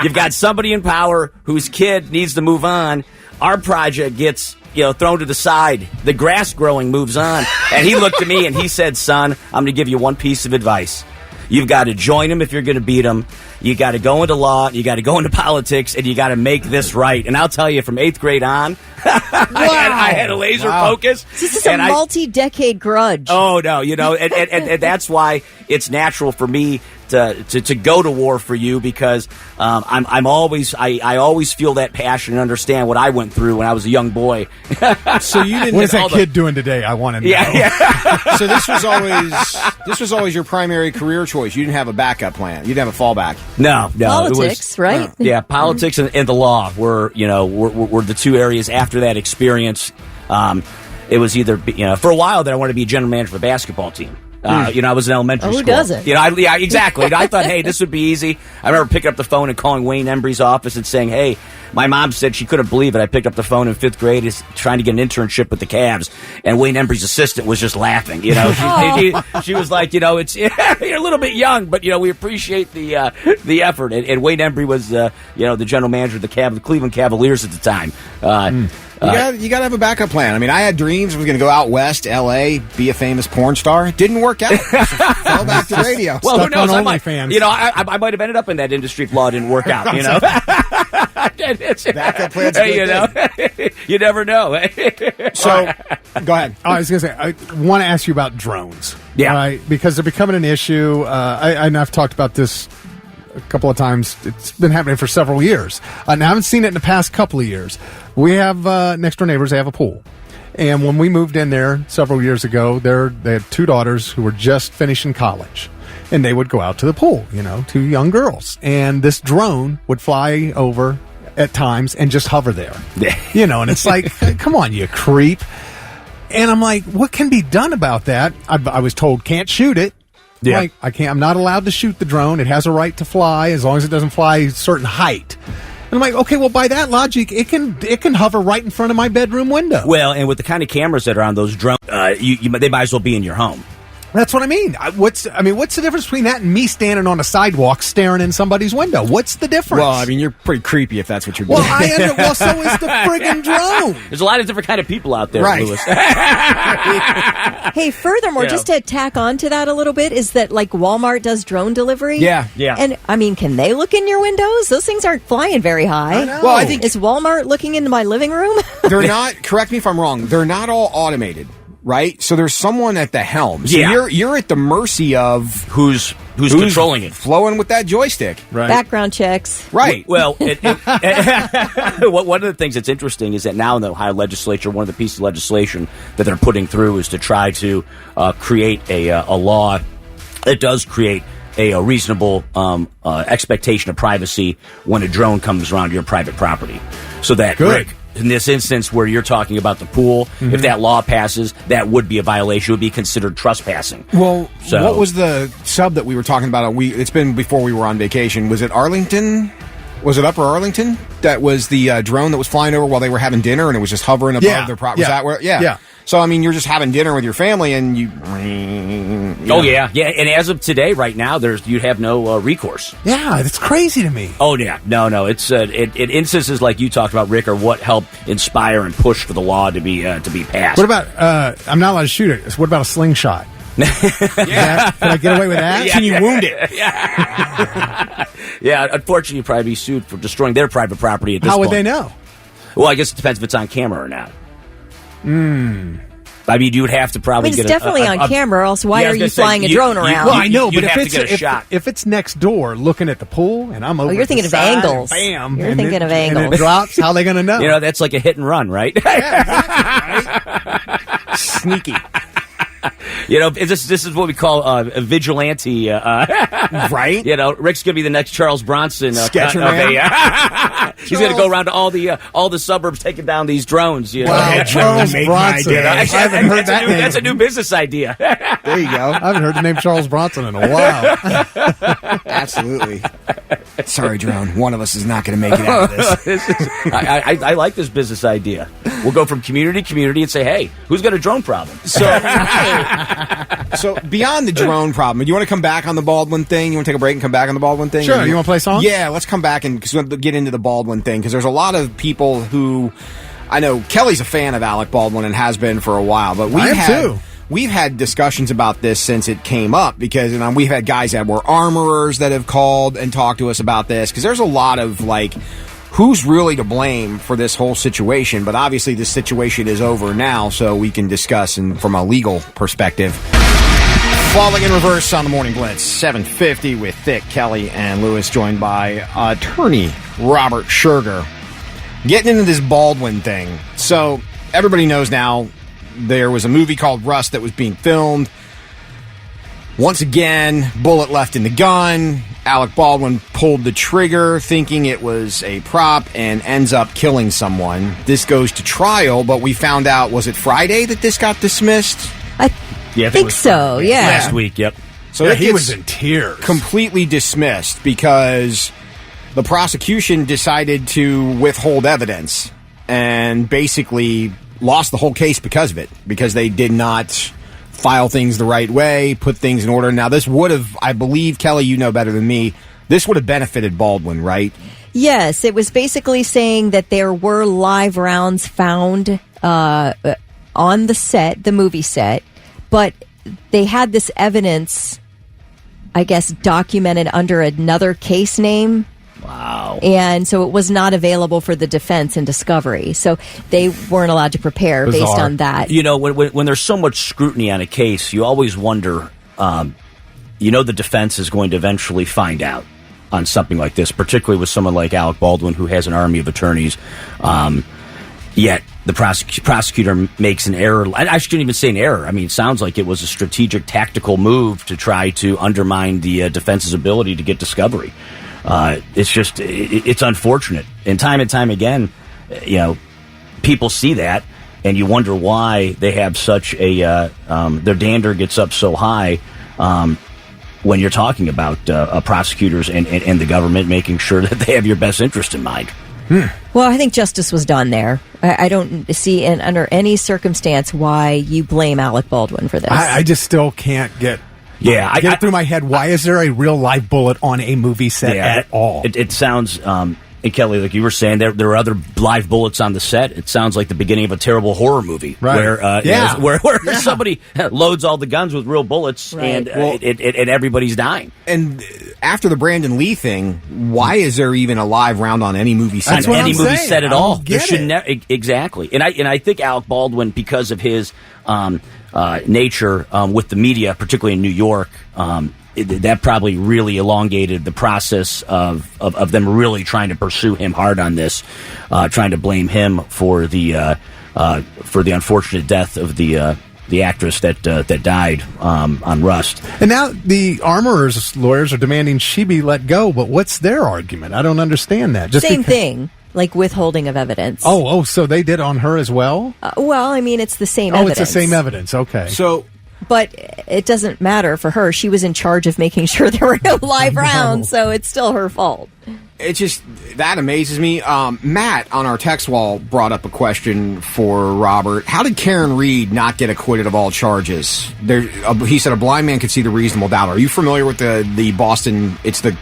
you've got somebody in power whose kid needs to move on. Our project gets thrown to the side. The grass growing moves on." And he looked at me and he said, "Son, I'm going to give you one piece of advice. You've got to join him if you're going to beat him. You got to go into law, you got to go into politics, and you got to make this right." And I'll tell you, from 8th grade on, I had a laser focus. This is a multi-decade grudge. Oh, no, and that's why it's natural for me to go to war for you, because I always feel that passion and understand what I went through when I was a young boy. So you didn't. What is that kid doing today? I want to know. Yeah. So this was always your primary career choice. You didn't have a backup plan. You didn't have a fallback. No. Politics, right? Yeah, politics and the law were the 2 areas after that experience. It was either for a while that I wanted to be a general manager of a basketball team. I was in elementary school. Who doesn't? Exactly. I thought, hey, this would be easy. I remember picking up the phone and calling Wayne Embry's office and saying, "Hey, my mom said she couldn't believe it. I picked up the phone in 5th grade, is trying to get an internship with the Cavs." And Wayne Embry's assistant was just laughing. She was like, it's you're a little bit young, but we appreciate the effort. And Wayne Embry was the general manager of the Cleveland Cavaliers at the time. You got to have a backup plan. I mean, I had dreams. I was going to go out west, L.A., be a famous porn star. It didn't work out. Fell back to radio. Well, who knows? I might OnlyFans. have ended up in that industry if law didn't work out. Backup plan's a good thing. You never know. So, go ahead. I was going to say, I want to ask you about drones. Yeah. Right? Because they're becoming an issue. I've talked about this a couple of times. It's been happening for several years. And I haven't seen it in the past couple of years. We have next door neighbors. They have a pool. And when we moved in there several years ago, they had 2 daughters who were just finishing college. And they would go out to the pool, 2 young girls. And this drone would fly over at times and just hover there. And it's like, come on, you creep. And I'm like, what can be done about that? I was told can't shoot it. Yeah. Like, I'm not allowed to shoot the drone. It has a right to fly as long as it doesn't fly a certain height. And I'm like, okay, well, by that logic, it can hover right in front of my bedroom window. Well, and with the kind of cameras that are on those drones, they might as well be in your home. That's what I mean. What's the difference between that and me standing on a sidewalk staring in somebody's window? What's the difference? Well, I mean, you're pretty creepy if that's what you're doing. Well, so is the friggin' drone. There's a lot of different kind of people out there, right. Lewis. Hey, furthermore, just to tack on to that a little bit, is that like Walmart does drone delivery? Yeah. And I mean, can they look in your windows? Those things aren't flying very high. Well, I think is Walmart looking into my living room? They're not. Correct me if I'm wrong. They're not all automated. Right, so there's someone at the helm. So you're at the mercy of who's controlling it, flowing with that joystick. Right, background checks. Right. Well, one of the things that's interesting is that now in the Ohio legislature, one of the pieces of legislation that they're putting through is to try to create a law that does create a reasonable expectation of privacy when a drone comes around your private property. So that Rick, in this instance where you're talking about the pool, if that law passes, that would be a violation. It would be considered trespassing. Well, what was the sub that we were talking about? It's been before we were on vacation. Was it Arlington? Was it Upper Arlington? That was the drone that was flying over while they were having dinner, and it was just hovering above their property. Was that where? Yeah. So, I mean, you're just having dinner with your family, and you Oh, yeah. And as of today, right now, you'd have no recourse. Yeah, that's crazy to me. Oh, yeah. No. It's instances like you talked about, Rick, are what help inspire and push for the law to be passed. What about, I'm not allowed to shoot it. What about a slingshot? Can I get away with that? Can you wound it? Yeah, unfortunately, you'd probably be sued for destroying their private property at this point. How would they know? Well, I guess it depends if it's on camera or not. I mean, you would have to probably it's get definitely on camera, else why are you flying a drone around? Well, I know, but have to get a shot. If it's next door looking at the pool and I'm over you're at thinking the of side, angles. Bam. You're thinking of angles. And it drops, how are they going to know? That's like a hit and run, right? Sneaky. This is what we call a vigilante, right? Rick's gonna be the next Charles Bronson Sketcher man. He's gonna go around to all the suburbs taking down these drones. Wow, Charles Bronson. I haven't heard that name. That's a new business idea. There you go. I haven't heard the name Charles Bronson in a while. Absolutely. Sorry, drone. One of us is not going to make it out of this. I like this business idea. We'll go from community to community and say, hey, who's got a drone problem? So beyond the drone problem, do you want to come back on the Baldwin thing? You want to take a break and come back on the Baldwin thing? Sure. You want to play a song? Yeah, let's come back and get into the Baldwin thing, because there's a lot of people who, I know Kelly's a fan of Alec Baldwin and has been for a while, but I am too. We've had discussions about this since it came up, because we've had guys that were armorers that have called and talked to us about this, because there's a lot of who's really to blame for this whole situation. But obviously this situation is over now, so we can discuss from a legal perspective. Falling in reverse on the Morning Blitz, 7:50 with Thick, Kelly, and Lewis, joined by attorney Robert Scheurger. Getting into this Baldwin thing. So everybody knows now there was a movie called Rust that was being filmed. Once again, bullet left in the gun. Alec Baldwin pulled the trigger thinking it was a prop and ends up killing someone. This goes to trial, but we found out, was it Friday that this got dismissed? I think so, yeah. Last week, yep. So he was in tears. Completely dismissed because the prosecution decided to withhold evidence and basically lost the whole case because of it, because they did not file things the right way, put things in order. Now, this would have, I believe, Kelly, you know better than me, this would have benefited Baldwin, right? Yes, it was basically saying that there were live rounds found on the set, the movie set, but they had this evidence, I guess, documented under another case name. Wow. And so it was not available for the defense in discovery. So they weren't allowed to prepare Bizarre. based on that. When there's so much scrutiny on a case, you always wonder, the defense is going to eventually find out on something like this, particularly with someone like Alec Baldwin, who has an army of attorneys. Yet the prosecutor makes an error. I shouldn't even say an error. I mean, it sounds like it was a strategic, tactical move to try to undermine the defense's ability to get discovery. It's unfortunate. And time again, people see that, and you wonder why they have such their dander gets up so high when you're talking about prosecutors and the government making sure that they have your best interest in mind. Well, I think justice was done there. I don't see under any circumstance why you blame Alec Baldwin for this. I just still can't get it through my head. Why is there a real live bullet on a movie set at all? It sounds, and Kelly, like you were saying, there are other live bullets on the set. It sounds like the beginning of a terrible horror movie, right? Where somebody loads all the guns with real bullets, right. And everybody's dying. And after the Brandon Lee thing, why is there even a live round on any movie set? On any movie set at all? There should exactly. And I think Alec Baldwin, because of his nature with the media, particularly in New York, that probably really elongated the process of them really trying to pursue him hard on this, trying to blame him for the unfortunate death of the actress that died on Rust. And now the armorers' lawyers are demanding she be let go, but what's their argument? I don't understand that. Same thing. Like withholding of evidence. Oh, so they did on her as well? Well, I mean, it's the same evidence. Oh, it's the same evidence. Okay. But it doesn't matter for her. She was in charge of making sure there were no live rounds, so it's still her fault. It just, that amazes me. Matt on our text wall brought up a question for Robert. How did Karen Reed not get acquitted of all charges? He said a blind man could see the reasonable doubt. Are you familiar with the Boston? It's the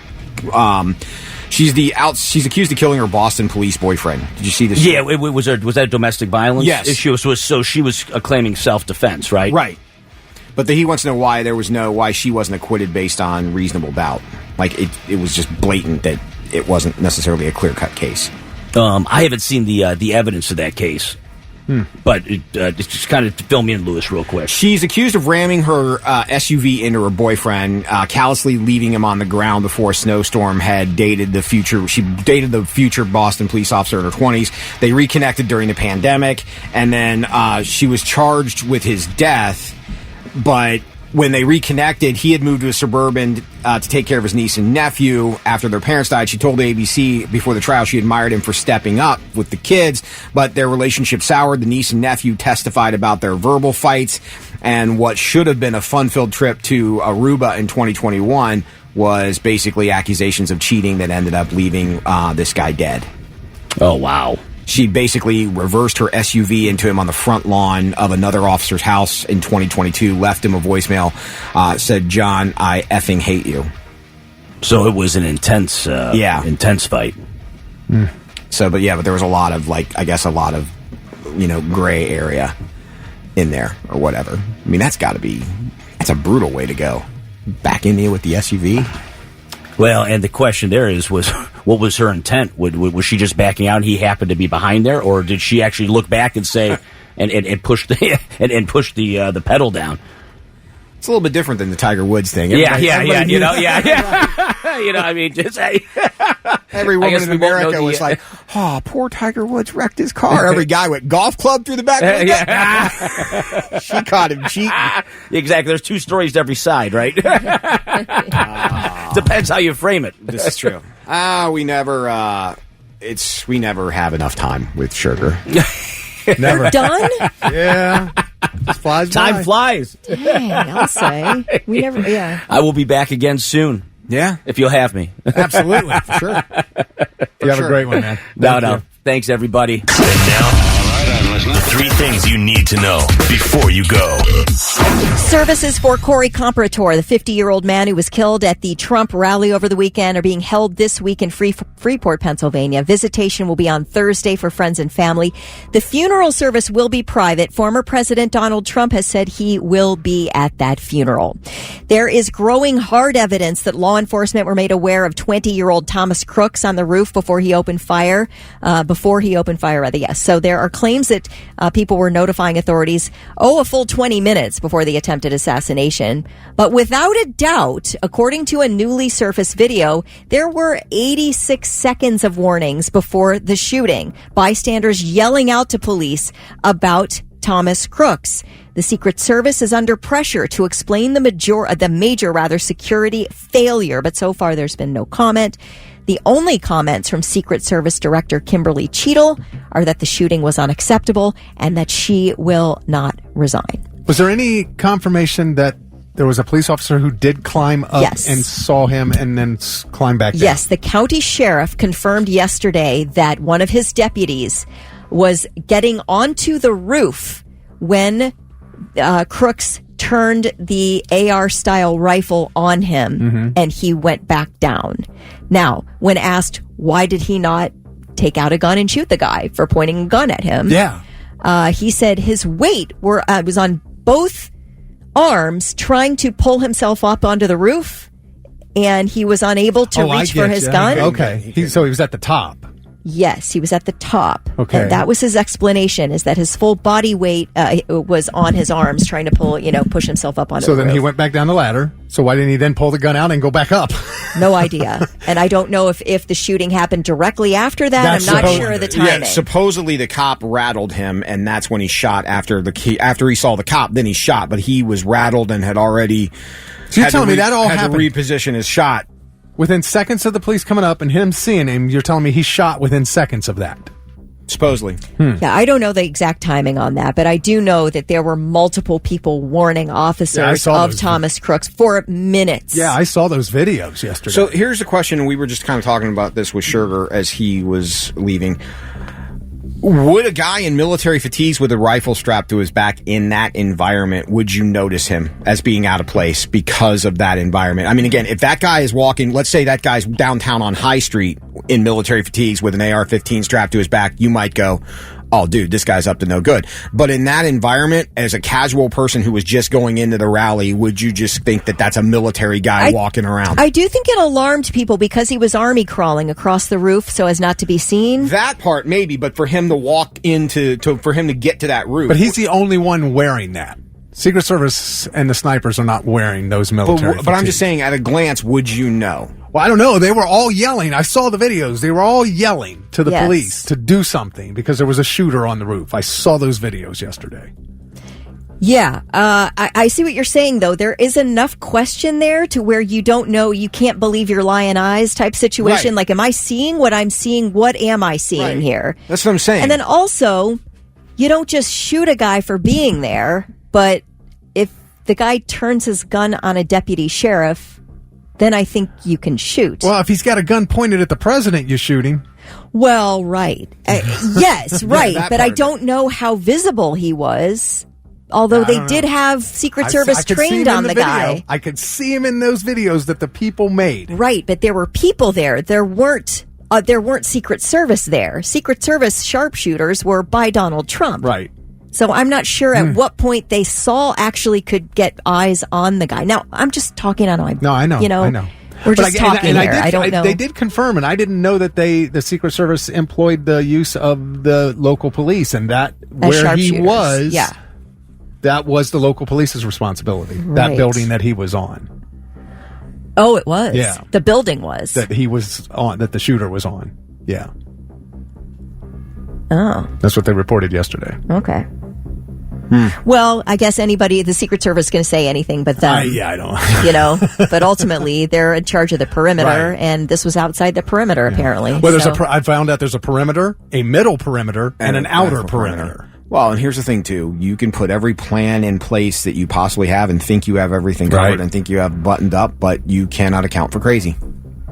she's accused of killing her Boston police boyfriend. Did you see this? Yeah, was that domestic violence? Yes. issue? So she was claiming self-defense, right? Right. But he wants to know why she wasn't acquitted based on reasonable doubt. Like it was just blatant that it wasn't necessarily a clear-cut case. I haven't seen the evidence of that case. But just kind of fill me in, Lewis, real quick. She's accused of ramming her SUV into her boyfriend, callously leaving him on the ground before a snowstorm had dated the future. She dated the future Boston police officer in her 20s. They reconnected during the pandemic, and then she was charged with his death, but when they reconnected, he had moved to a suburban to take care of his niece and nephew after their parents died. She told ABC before the trial she admired him for stepping up with the kids, but their relationship soured. The niece and nephew testified about their verbal fights, and what should have been a fun-filled trip to Aruba in 2021 was basically accusations of cheating that ended up leaving this guy dead. Oh, wow. She basically reversed her SUV into him on the front lawn of another officer's house in 2022, left him a voicemail, said, "John, I effing hate you." So it was an intense fight. So, but there was a lot of, gray area in there or whatever. I mean, that's a brutal way to go. Back in there with the SUV. Well, and the question there is, what was her intent? Was she just backing out and he happened to be behind there, or did she actually look back and say and push the pedal down? It's a little bit different than the Tiger Woods thing. Yeah. I mean, just every woman in America was like, "Oh, poor Tiger Woods wrecked his car." Every guy went golf club through the back. She caught him cheating. Exactly. There's two stories to every side, right? Depends how you frame it. This is true. We never have enough time with Scheurger. Never done. Yeah. Just flies Time by. flies. Dang, I'll say. We never, I will be back again soon. Yeah. If you'll have me. Absolutely. For sure. You have a great one, man. No. Thanks, everybody. And now, the 3 things you need to know before you go. Services for Corey Comparator, the 50-year-old man who was killed at the Trump rally over the weekend, are being held this week in Freeport, Pennsylvania. Visitation will be on Thursday for friends and family. The funeral service will be private. Former President Donald Trump has said he will be at that funeral. There is growing hard evidence that law enforcement were made aware of 20-year-old Thomas Crooks on the roof before he opened fire. So there are claims that people were notifying authorities, a full 20 minutes before the attempted assassination. But without a doubt, according to a newly surfaced video, there were 86 seconds of warnings before the shooting. Bystanders yelling out to police about Thomas Crooks. The Secret Service is under pressure to explain the major security failure, but so far there's been no comment. The only comments from Secret Service Director Kimberly Cheadle are that the shooting was unacceptable and that she will not resign. Was there any confirmation that there was a police officer who did climb up and saw him and then climb back down? Yes, the county sheriff confirmed yesterday that one of his deputies was getting onto the roof when Crooks turned the AR-style rifle on him, and he went back down. Now, when asked why did he not take out a gun and shoot the guy for pointing a gun at him, he said his weight was on both arms trying to pull himself up onto the roof, and he was unable to reach for his gun. Okay, so he was at the top. Yes, he was at the top. Okay. And that was his explanation, is that his full body weight was on his arms trying to push himself up onto the roof. So then he went back down the ladder. So why didn't he then pull the gun out and go back up? No idea. And I don't know if the shooting happened directly after that. I'm not sure of the timing. Yeah, supposedly the cop rattled him, and that's when he shot after he saw the cop, then he shot. But he was rattled and had already So you're telling me that all happened to reposition his shot. Within seconds of the police coming up and him seeing him, you're telling me he shot within seconds of that? Supposedly. Yeah, I don't know the exact timing on that, but I do know that there were multiple people warning officers of Thomas Crooks for minutes. Yeah, I saw those videos yesterday. So here's the question. We were just kind of talking about this with Scheurger as he was leaving. Would a guy in military fatigues with a rifle strapped to his back in that environment, would you notice him as being out of place because of that environment? I mean, again, if that guy is walking, let's say that guy's downtown on High Street in military fatigues with an AR-15 strapped to his back, you might go, oh, dude, this guy's up to no good. But in that environment, as a casual person who was just going into the rally, would you just think that that's a military guy walking around? I do think it alarmed people because he was army crawling across the roof so as not to be seen. That part, maybe, but for him to walk for him to get to that roof. But he's the only one wearing that. Secret Service and the snipers are not wearing those military But I'm just saying, at a glance, would you know? Well, I don't know. They were all yelling. I saw the videos. They were all yelling to the police to do something because there was a shooter on the roof. I saw those videos yesterday. Yeah. I see what you're saying, though. There is enough question there to where you don't know, you can't believe your lying eyes type situation. Right. Like, am I seeing what I'm seeing? What am I seeing here? That's what I'm saying. And then also, you don't just shoot a guy for being there, but if the guy turns his gun on a deputy sheriff, then I think you can shoot. Well, if he's got a gun pointed at the president, you shoot him. Well, right. Yes, right. But I don't know how visible he was. Although they did have Secret Service trained on the guy. I could see him in those videos that the people made. Right, but there were people there. There weren't Secret Service there. Secret Service sharpshooters were by Donald Trump. Right. So I'm not sure at what point they actually could get eyes on the guy. Now, I'm just talking on my... No, I know. I know. We're just talking here. I don't know. They did confirm, and I didn't know that the Secret Service employed the use of the local police, and that where he was... Yeah. That was the local police's responsibility. Right. That building that he was on. Oh, it was. Yeah, the building was that he was on. That the shooter was on. Yeah. Oh, that's what they reported yesterday. Okay. Well, I guess the Secret Service is going to say anything but them. I don't. But ultimately, they're in charge of the perimeter, and this was outside the perimeter, apparently. Well, I found out there's a perimeter, a middle perimeter, and an outer perimeter. Well, and here's the thing, too. You can put every plan in place that you possibly have and think you have everything covered and think you have buttoned up, but you cannot account for crazy.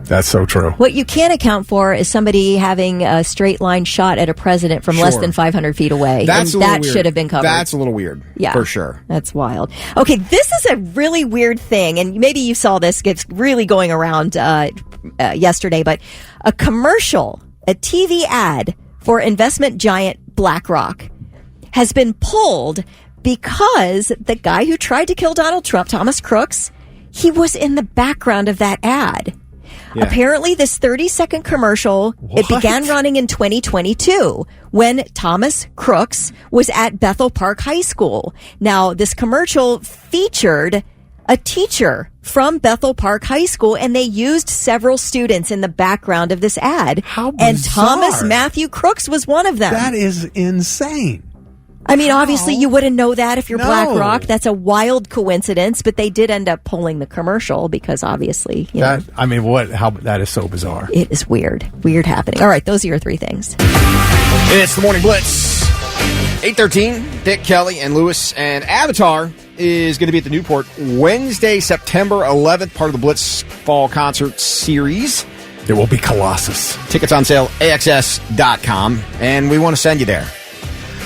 That's so true. What you can account for is somebody having a straight line shot at a president from less than 500 feet away. That should have been covered. That's a little weird. Yeah. For sure. That's wild. Okay, this is a really weird thing, and maybe you saw this. It's really going around yesterday, but a commercial, a TV ad for investment giant BlackRock has been pulled because the guy who tried to kill Donald Trump, Thomas Crooks, he was in the background of that ad. Yeah. Apparently, this 30-second commercial, it began running in 2022 when Thomas Crooks was at Bethel Park High School. Now, this commercial featured a teacher from Bethel Park High School, and they used several students in the background of this ad. How bizarre. And Thomas Matthew Crooks was one of them. That is insane. I mean, obviously, you wouldn't know that if you're BlackRock. That's a wild coincidence, but they did end up pulling the commercial because obviously, that is so bizarre. It is weird. Weird happening. All right, those are your three things. It's the Morning Blitz. 8:13, Dick, Kelly, and Lewis, and Avatar is going to be at the Newport Wednesday, September 11th, part of the Blitz Fall Concert Series. It will be Colossus. Tickets on sale, AXS.com, and we want to send you there.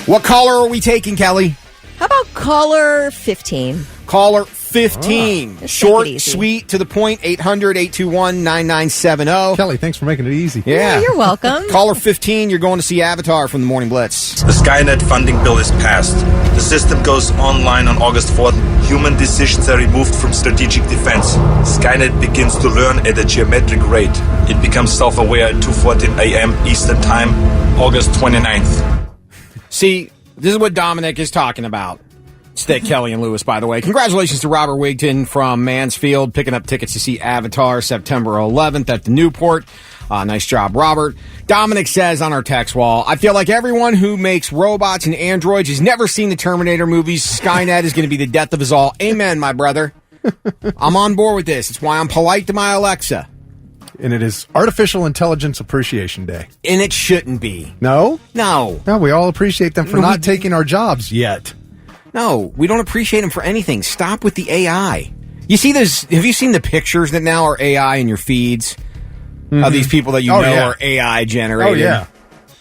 What caller are we taking, Kelly? How about caller 15? Caller 15. Short, sweet, to the point, 800-821-9970. Kelly, thanks for making it easy. Yeah, you're welcome. Caller 15, you're going to see Avatar from the Morning Blitz. The Skynet funding bill is passed. The system goes online on August 4th. Human decisions are removed from strategic defense. Skynet begins to learn at a geometric rate. It becomes self-aware at 2:14 a.m. Eastern Time, August 29th. See, this is what Dominic is talking about. Stick, Kelly, and Lewis, by the way. Congratulations to Robert Wigton from Mansfield, picking up tickets to see Avatar September 11th at the Newport. Nice job, Robert. Dominic says on our text wall, I feel like everyone who makes robots and androids has never seen the Terminator movies. Skynet is going to be the death of us all. Amen, my brother. I'm on board with this. It's why I'm polite to my Alexa. And it is Artificial Intelligence Appreciation Day. And it shouldn't be. No? No. No, we all appreciate them for not taking our jobs yet. No, we don't appreciate them for anything. Stop with the AI. You see this? Have you seen the pictures that now are AI in your feeds? Of these people that are AI generated? Oh, yeah.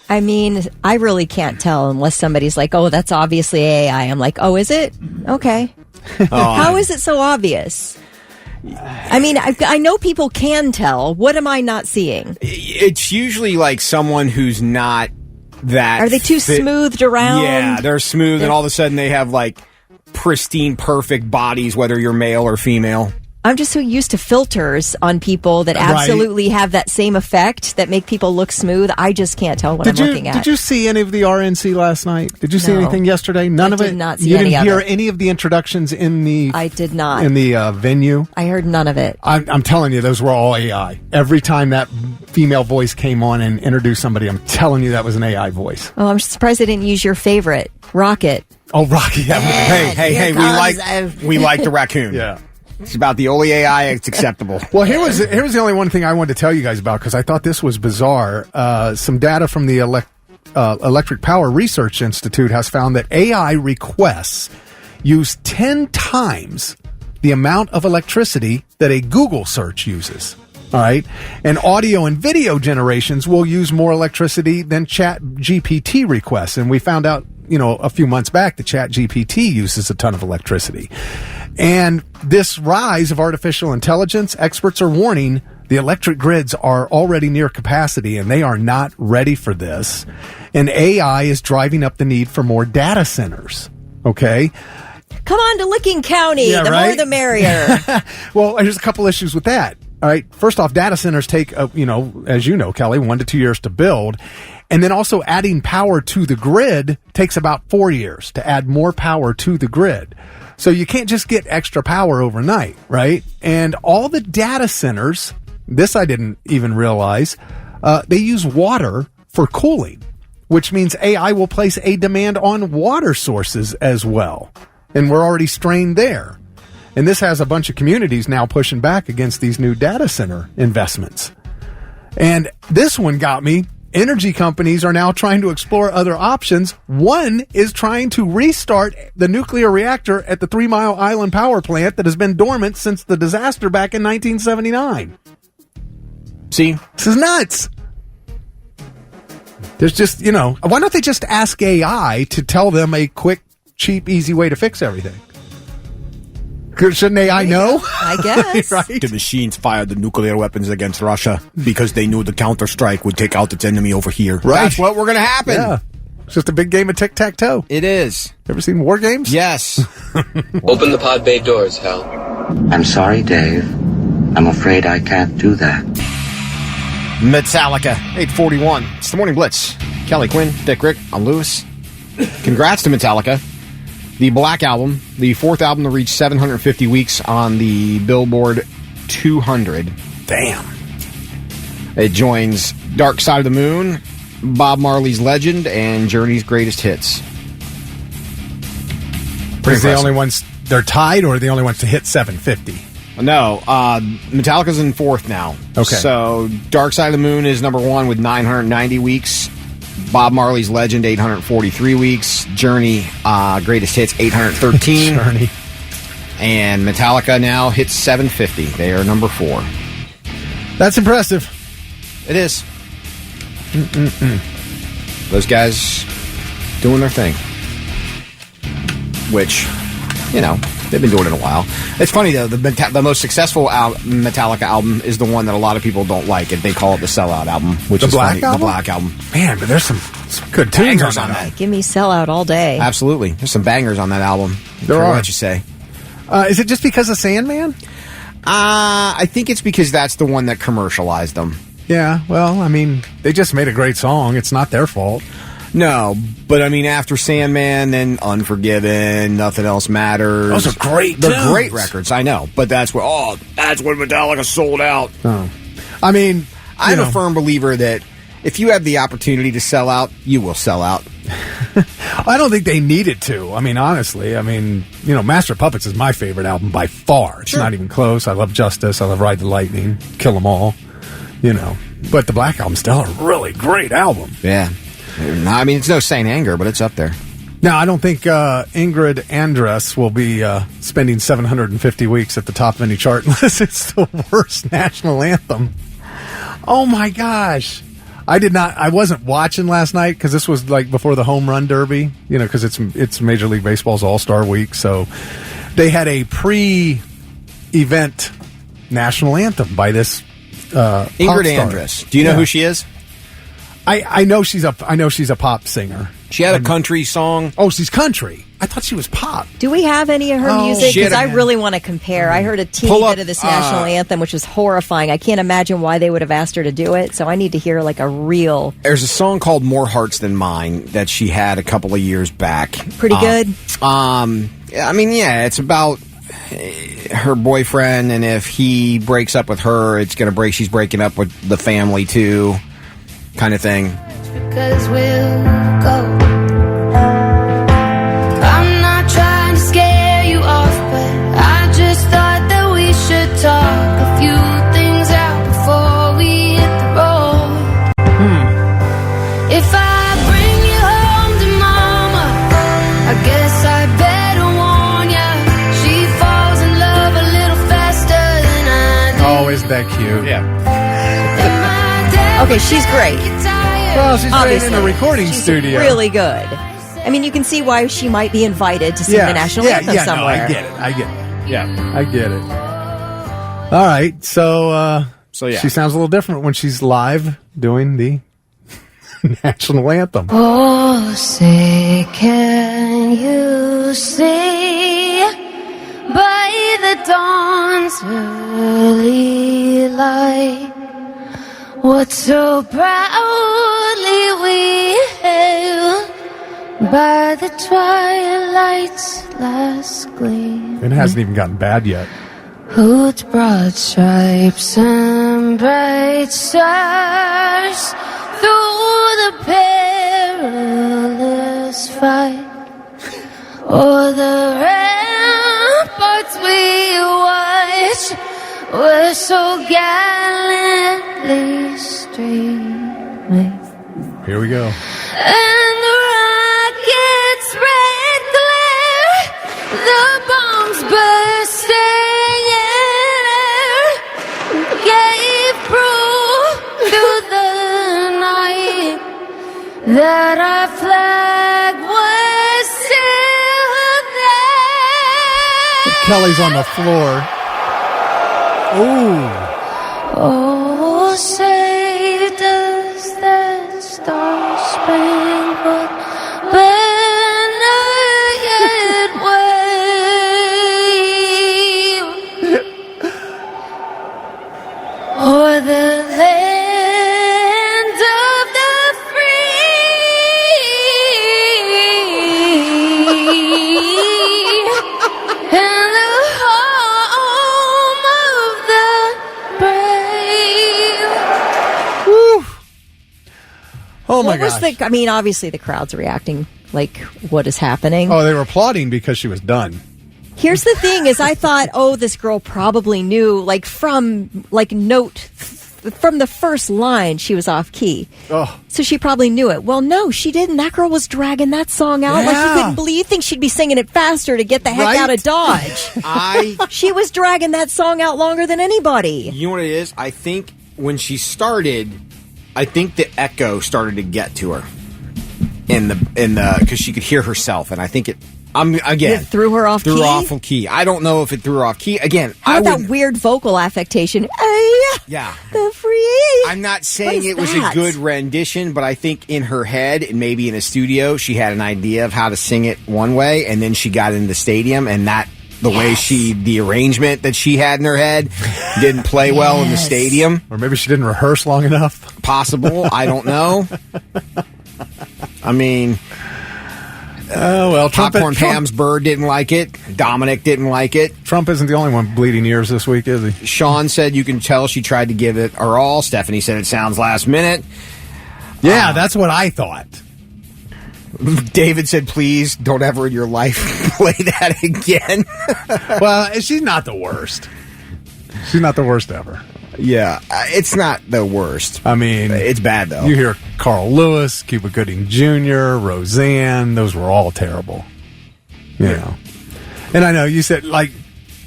I mean, I really can't tell unless somebody's like, oh, that's obviously AI. I'm like, oh, is it? Okay. How is it so obvious? I mean, I know people can tell. What am I not seeing? It's usually like someone who's not that Are they too smoothed around? Yeah, they're smooth, and all of a sudden they have like pristine, perfect bodies, whether you're male or female. I'm just so used to filters on people that absolutely have that same effect that make people look smooth. I just can't tell what I'm looking at. Did you see any of the RNC last night? Did you see anything yesterday? None of it? I did not see you any didn't of hear it. any of the introductions in the... I did not. In the venue? I heard none of it. I'm telling you, those were all AI. Every time that female voice came on and introduced somebody, I'm telling you that was an AI voice. Oh, I'm surprised they didn't use your favorite, Rocket. Oh, Rocky. Yeah. Hey, we like the raccoon. Yeah. It's about the only AI it's acceptable. Well, here was the only one thing I wanted to tell you guys about, because I thought this was bizarre. Some data from the Electric Power Research Institute has found that AI requests use 10 times the amount of electricity that a Google search uses. All right. And audio and video generations will use more electricity than Chat GPT requests. And we found out, a few months back that Chat GPT uses a ton of electricity. And this rise of artificial intelligence, experts are warning the electric grids are already near capacity and they are not ready for this. And AI is driving up the need for more data centers. Okay. Come on to Licking County. Yeah, the more the merrier. Well, there's a couple issues with that. All right. First off, data centers take, as you know, Kelly, 1 to 2 years to build. And then also adding power to the grid takes about 4 years to add more power to the grid. So you can't just get extra power overnight, right? And all the data centers, this I didn't even realize, they use water for cooling, which means AI will place a demand on water sources as well. And we're already strained there. And this has a bunch of communities now pushing back against these new data center investments. And this one got me. Energy companies are now trying to explore other options. One is trying to restart the nuclear reactor at the 3 Mile Island power plant that has been dormant since the disaster back in 1979. See? This is nuts. There's just, why don't they just ask AI to tell them a quick, cheap, easy way to fix everything? Shouldn't AI know? I guess. Right? The machines fired the nuclear weapons against Russia because they knew the counter-strike would take out its enemy over here. Right. That's what we're going to happen. Yeah. It's just a big game of tic-tac-toe. It is. Ever seen War Games? Yes. Open the pod bay doors, Hal. I'm sorry, Dave. I'm afraid I can't do that. Metallica, 841. It's the Morning Blitz. Kelly Quinn, Dick Rick, I'm Lewis. Congrats to Metallica. The Black Album, the 4th album to reach 750 weeks on the Billboard 200. Damn. It joins Dark Side of the Moon, Bob Marley's Legend, and Journey's Greatest Hits. Is the only ones, they're tied, or are the only ones to hit 750? No, Metallica's in 4th now. Okay. So Dark Side of the Moon is number 1 with 990 weeks. Bob Marley's Legend, 843 weeks. Journey, Greatest Hits, 813. Journey. And Metallica now hits 750. They are number 4. That's impressive. It is. Those guys doing their thing. Which, they've been doing it a while. It's funny, though. The most successful Metallica album is the one that a lot of people don't like, and they call it the Sellout album, which is funny. The Black Album. Man, but there's some good tunes on that. Give me Sellout all day. Absolutely. There's some bangers on that album. There are. What you say. Is it just because of Sandman? I think it's because that's the one that commercialized them. Yeah, well, they just made a great song. It's not their fault. No, but after Sandman, then Unforgiven, Nothing Else Matters. Those are great tunes. They're great records, I know. But that's when Metallica sold out. Oh. I'm a firm believer that if you have the opportunity to sell out, you will sell out. I don't think they needed to. Honestly. Master of Puppets is my favorite album by far. It's not even close. I love Justice. I love Ride the Lightning. Kill 'Em All. But the Black Album's still a really great album. Yeah. It's no Saint Anger, but it's up there. Now, I don't think Ingrid Andress will be spending 750 weeks at the top of any chart unless it's the worst national anthem. Oh, my gosh. I wasn't watching last night because this was like before the home run derby, because it's Major League Baseball's All-Star Week. So they had a pre-event national anthem by this Ingrid Andress. Do you know who she is? I know she's a pop singer. She had a country song. Oh, she's country. I thought she was pop. Do we have any of her music? Because I really want to compare. I heard a teeny bit of this national anthem, which was horrifying. I can't imagine why they would have asked her to do it. So I need to hear like a real. There's a song called "More Hearts Than Mine" that she had a couple of years back. Pretty good. I mean, yeah, it's about her boyfriend, and if he breaks up with her, it's going to break. She's breaking up with the family too, kind of thing. Because we'll go. I'm not trying to scare you off, but I just thought that we should talk a few things out before we hit the road. If I bring you home to mama, I guess I better warn ya. She falls in love a little faster than I do. Oh, isn't that cute? Yeah. Okay, she's great. Well, she's great in the recording studio. Really good. I mean, you can see why she might be invited to sing the national anthem somewhere. No, I get it. Yeah, I get it. All right, so yeah, she sounds a little different when she's live doing the national anthem. Oh, say, can you see by the dawn's early light what so proudly we hailed by the twilight's last gleam? It hasn't even gotten bad yet. Whose broad stripes and bright stars through the perilous fight, o'er the ramparts we watched were so gallantly streaming. Here we go. And the rocket's red glare, the bombs bursting in air, gave proof to the night that our flag was still there. Kelly's on the floor. Ooh. Oh, say does that star-spangled banner yet wave o'er the land of the free and the home of the brave. Woo. Oh my gosh. I mean, obviously the crowd's reacting like, what is happening? Oh, they were applauding because she was done. Here's the thing is I thought, this girl probably knew, like, from the first line, she was off key. Oh. So she probably knew it. Well, no, she didn't. That girl was dragging that song out like you couldn't believe. You think she'd be singing it faster to get the heck out of Dodge. She was dragging that song out longer than anybody. You know what it is? I think when she started, I think the echo started to get to her in the because she could hear herself, and I think it threw her off key. I don't know if it threw her off key. Again, how about that weird vocal affectation? Yeah. The free. I'm not saying it was a good rendition, but I think in her head and maybe in a studio, she had an idea of how to sing it one way, and then she got in the stadium, and the arrangement that she had in her head didn't play well in the stadium. Or maybe she didn't rehearse long enough. Possible. I don't know. I mean, oh, well, Popcorn Pam's bird didn't like it. Dominic didn't like it. Trump isn't the only one bleeding ears this week, is he? Sean said you can tell she tried to give it her all. Stephanie said it sounds last minute. Yeah, that's what I thought. David said, please don't ever in your life play that again. Well, she's not the worst. She's not the worst ever. Yeah, it's not the worst. I mean, it's bad, though. You hear Carl Lewis, Cuba Gooding Jr., Roseanne, those were all terrible. You know. And I know you said, like,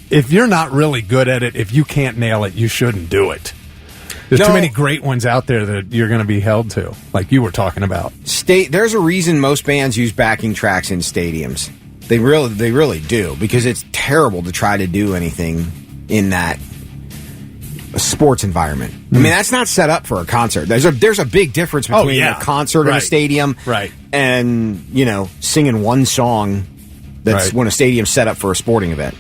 if you're not really good at it, if you can't nail it, you shouldn't do it. There's too many great ones out there that you're going to be held to, like you were talking about. There's a reason most bands use backing tracks in stadiums. They really do, because it's terrible to try to do anything in that sports environment. I mean, that's not set up for a concert. There's a big difference between a concert in a stadium and, singing one song that's when a stadium's set up for a sporting event.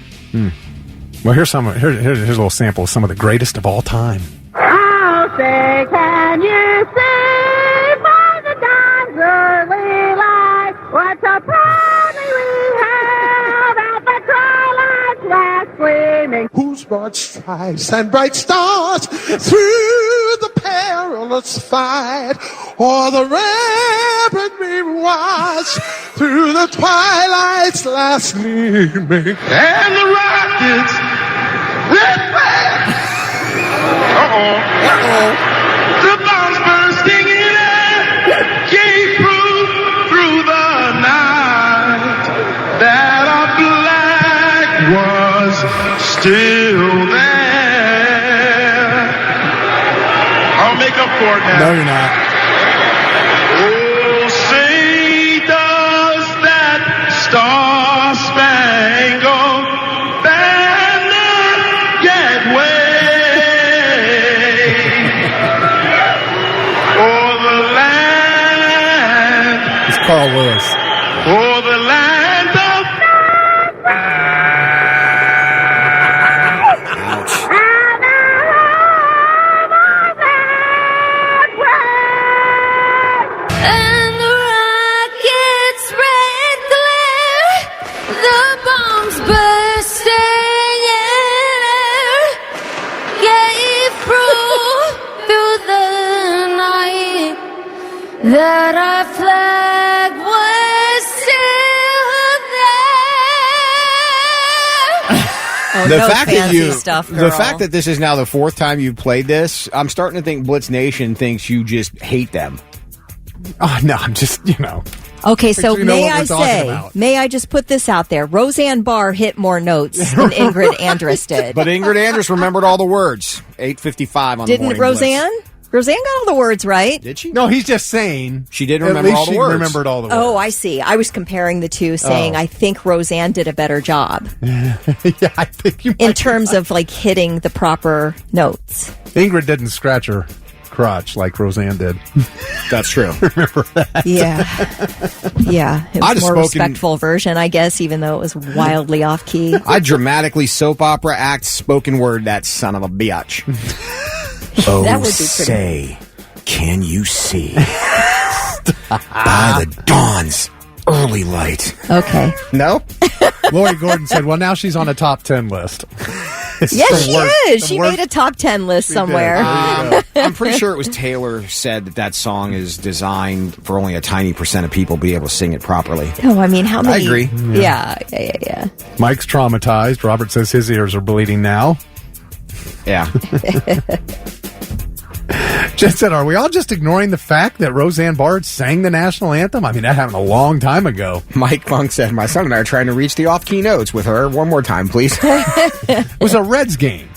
Well, here's a little sample of some of the greatest of all time. How say can you see by the dawn's early light what a proudly we have at the twilight's last gleaming? Whose broad stripes and bright stars through the perilous fight, or the rampant we watch through the twilight's last gleaming, and the rockets red flag. The bombs bursting in air gave proof through the night that our flag was still there. I'll make up for it now. No, you're not. Oh, say does that star-spangled banner yet wave o'er the land? It's Carl Lewis. O'er the land of And the rockets red glare, the bombs bursting in air, gave proof through the night that our flag was still there. The no fact fancy stuff, girl. the fact that this is now the fourth time you've played this, I'm starting to think Blitz Nation thinks you just hate them. Oh, no, I'm just, Okay, so you know may what we're I talking say, about. may I just put this out there? Roseanne Barr hit more notes than Igrid Andress did. But Ingrid Andress remembered all the words. 8:55 on the Didn't morning Roseanne? Roseanne got all the words right. Did she? No, he's just saying. She did At remember least all the she words. remembered all the words. Oh, I see. I was comparing the two, saying I think Roseanne did a better job Yeah, I think you might in terms of like hitting the proper notes. Ingrid didn't scratch her crotch like Roseanne did. That's true. Remember that? Yeah, yeah. It I'd was have more spoken- respectful version, I guess, even though it was wildly off key. I dramatically soap opera act spoken word that son of a bitch. Oh, That would be pretty say, can you see by the dawn's early light? Okay. No? Lori Gordon said, well, now she's on a top 10 list. Yes, she is. She made a top 10 list somewhere. I'm pretty sure it was Taylor said that song is designed for only a tiny percent of people be able to sing it properly. Oh, I mean, how many? I agree. Yeah. Mike's traumatized. Robert says his ears are bleeding now. Yeah. Jen said, are we all just ignoring the fact that Roseanne Barr sang the national anthem? I mean, that happened a long time ago. Mike Funk said, my son and I are trying to reach the off-key notes with her. One more time, please. It was a Reds game,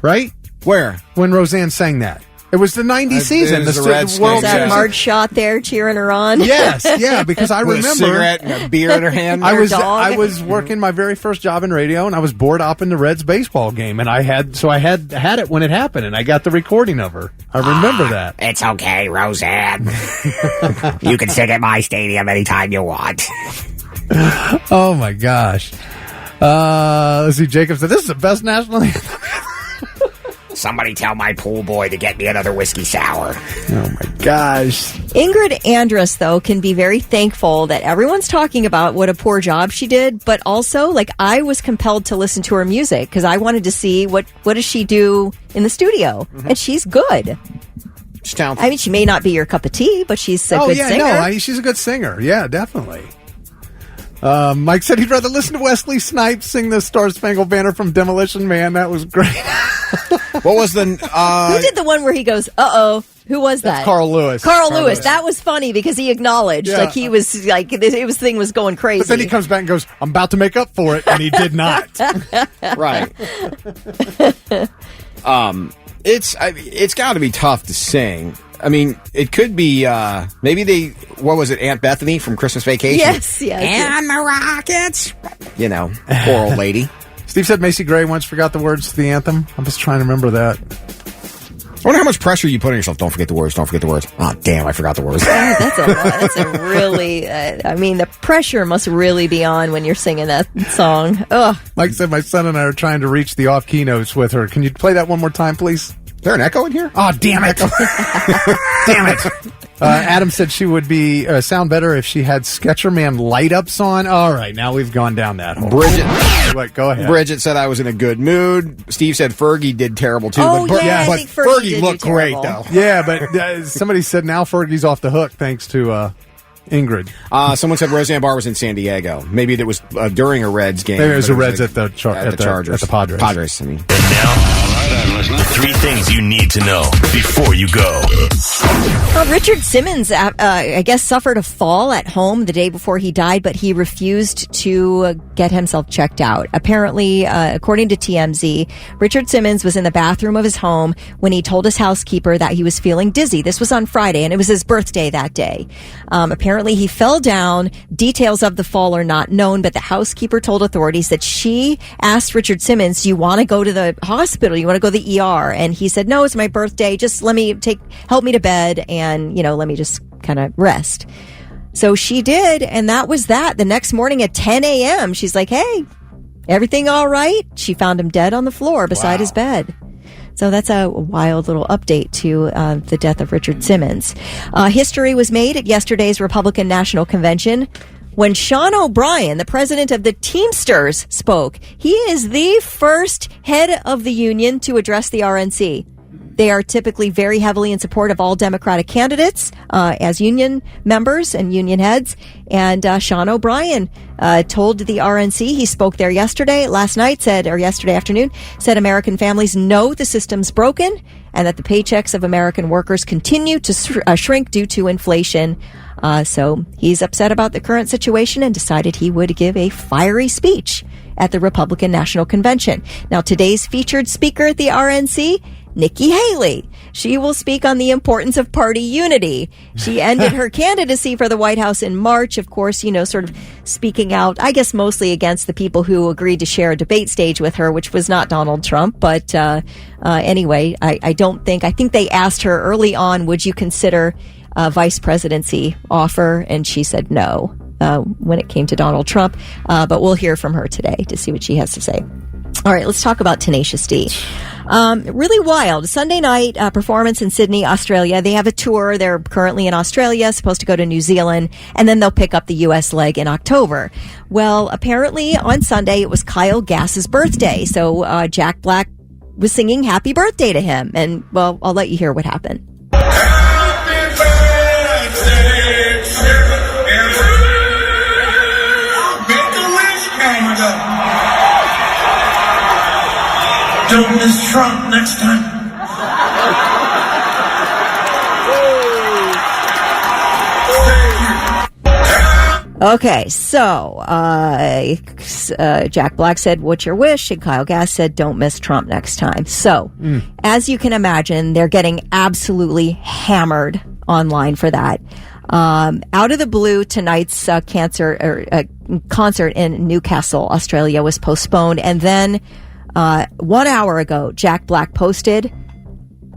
right? Where? When Roseanne sang that. It was the 90 season. it was the the Reds World Is that Yeah. hard shot there cheering her on? Yes, yeah, because I With remember a cigarette and a beer in her hand. I was dog. working my very first job in radio, and I was bored up in the Reds baseball game, and I had it when it happened, and I got the recording of her. I remember that. It's okay, Roseanne. You can sing at my stadium anytime you want. Oh my gosh. Let's see. Jacob said, "This is the best national anthem." Somebody tell my pool boy to get me another whiskey sour. Oh my gosh. Ingrid Andress, though, can be very thankful that everyone's talking about what a poor job she did, but also, like, I was compelled to listen to her music because I wanted to see what does she do in the studio, and she's good. She's talented. I mean, she may not be your cup of tea, but she's a good singer. No, she's a good singer. Yeah, definitely. Mike said he'd rather listen to Wesley Snipes sing the Star Spangled Banner from Demolition Man. That was great. What was the... Who did the one where he goes, uh-oh, who was that? Carl Lewis. Carl Lewis. That was funny because he acknowledged, like, he was, like, his thing was going crazy. But then he comes back and goes, I'm about to make up for it, and he did not. Right. It's got to be tough to sing. I mean, it could be, maybe what was it, Aunt Bethany from Christmas Vacation? Yes. And the Rockets. You know, poor old lady. Steve said Macy Gray once forgot the words to the anthem. I'm just trying to remember that. wonder how much pressure you put on yourself. Don't forget the words. Don't forget the words. Oh, damn, I forgot the words. That's a lot. That's a really, I mean, the pressure must really be on when you're singing that song. Ugh. Like I said, my son and I are trying to reach the off-key notes with her. Can you play that one more time, please? Is there an echo in here? Oh, damn it. Damn it. Adam said she would be sound better if she had Sketcherman light-ups on. All right, now we've gone down that hole. Go ahead. Bridget said I was in a good mood. Steve said Fergie did terrible, too. Oh, but yeah, I think Fergie looked great, though. Yeah, but somebody said now Fergie's off the hook thanks to Ingrid. Someone said Roseanne Barr was in San Diego. Maybe it was during a Reds game. Maybe it was the Reds at the Chargers. At the Padres. Padres, I mean. Now, all right, I'm listening. 3 things you need to know before you go. Richard Simmons, I guess, suffered a fall at home the day before he died, but he refused to get himself checked out. Apparently, according to TMZ, Richard Simmons was in the bathroom of his home when he told his housekeeper that he was feeling dizzy. This was on Friday, and it was his birthday that day. Apparently, he fell down. Details of the fall are not known, but the housekeeper told authorities that she asked Richard Simmons, do you want to go to the hospital? You want to go to the ER? And he said, no, it's my birthday. Just help me to bed and, let me just kind of rest. So she did. And that was that. The next morning at 10 a.m., she's like, hey, everything all right? She found him dead on the floor beside his bed. So that's a wild little update to the death of Richard Simmons. History was made at yesterday's Republican National Convention when Sean O'Brien, the president of the Teamsters, spoke. He is the first head of the union to address the RNC. They are typically very heavily in support of all Democratic candidates as union members and union heads. And Sean O'Brien told the RNC, he spoke there yesterday afternoon, said American families know the system's broken and that the paychecks of American workers continue to shrink due to inflation. So he's upset about the current situation and decided he would give a fiery speech at the Republican National Convention. Now, today's featured speaker at the RNC, Nikki Haley. She will speak on the importance of party unity. She ended her candidacy for the White House in March, of course, sort of speaking out, I guess, mostly against the people who agreed to share a debate stage with her, which was not Donald Trump. But anyway, I think they asked her early on, would you consider a vice presidency offer? And she said no when it came to Donald Trump. But we'll hear from her today to see what she has to say. All right, let's talk about Tenacious D. Really wild. Sunday night performance in Sydney, Australia. They have a tour. They're currently in Australia, supposed to go to New Zealand, and then they'll pick up the U.S. leg in October. Well, apparently on Sunday it was Kyle Gass's birthday, so Jack Black was singing happy birthday to him. And, well, I'll let you hear what happened. Don't miss Trump next time. Okay, so Jack Black said, what's your wish? And Kyle Gass said, don't miss Trump next time. So, as you can imagine, they're getting absolutely hammered online for that. Out of the blue, tonight's concert in Newcastle, Australia was postponed. And then 1 hour ago, Jack Black posted,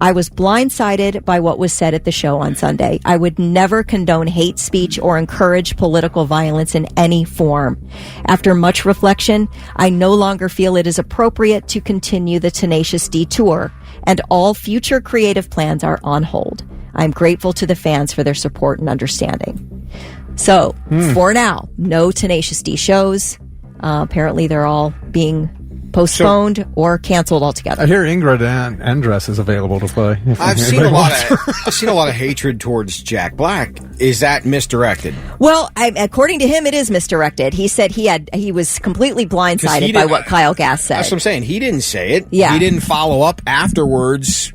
I was blindsided by what was said at the show on Sunday. I would never condone hate speech or encourage political violence in any form. After much reflection, I no longer feel it is appropriate to continue the Tenacious D tour, and all future creative plans are on hold. I'm grateful to the fans for their support and understanding. So, for now, no Tenacious D shows. Apparently, they're all being postponed or canceled altogether. I hear Igrid Andress is available to play. I've seen a lot of hatred towards Jack Black. Is that misdirected? Well, according to him, it is misdirected. He said he was completely blindsided by what Kyle Gass said. That's what I'm saying. He didn't say it. Yeah. He didn't follow up afterwards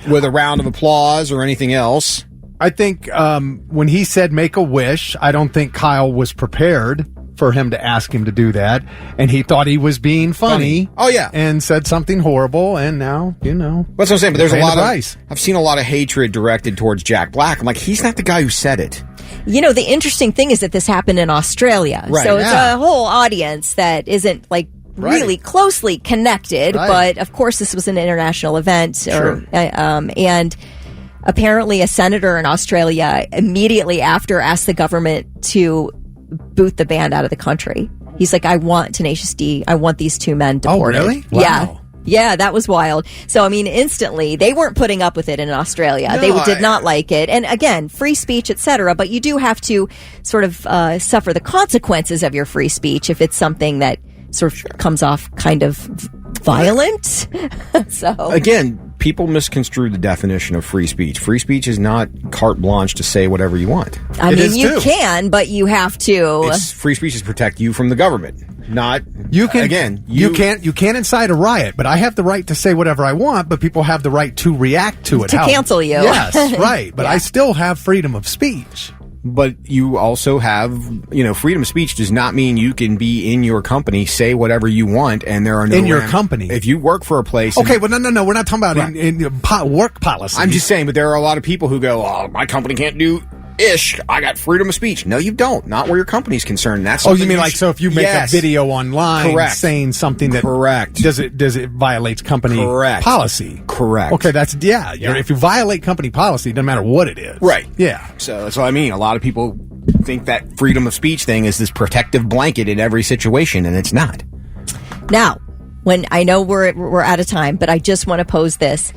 with a round of applause or anything else. I think when he said make a wish, I don't think Kyle was prepared for him to ask him to do that, and he thought he was being funny. Oh yeah, and said something horrible, and now that's what I'm saying. But there's I've seen a lot of hatred directed towards Jack Black. I'm like, he's not the guy who said it. The interesting thing is that this happened in Australia, right, so it's a whole audience that isn't like really closely connected, but of course this was an international event. And apparently a senator in Australia immediately after asked the government to boot the band out of the country. He's like, I want Tenacious D. I want these two men deported. Oh, really? Wow. Yeah. Yeah, that was wild. So, I mean, instantly, they weren't putting up with it in Australia. No, they did not like it. And again, free speech, etc. But you do have to sort of suffer the consequences of your free speech if it's something that sort of comes off kind of violent. So again, people misconstrue the definition of free speech. Free speech is not carte blanche to say whatever you want. I mean, you can, but you have to. Free speech is protect you from the government. Not you can again. You can't incite a riot, but I have the right to say whatever I want. But people have the right to react to it, to cancel you. Yes, right. But I still have freedom of speech. But you also have, freedom of speech does not mean you can be in your company, say whatever you want, and there are no... In your company. If you work for a place... Okay, but no, we're not talking about in work policy. I'm just saying, but there are a lot of people who go, oh, my company can't do... I got freedom of speech. No, you don't. Not where your company's concerned. That's you mean like so if you make a video online saying something that does it violates company policy? Correct. Okay, that's if you violate company policy, it doesn't matter what it is. Right. Yeah. So that's what I mean. A lot of people think that freedom of speech thing is this protective blanket in every situation, and it's not. Now, when I know we're out of time, but I just want to pose this.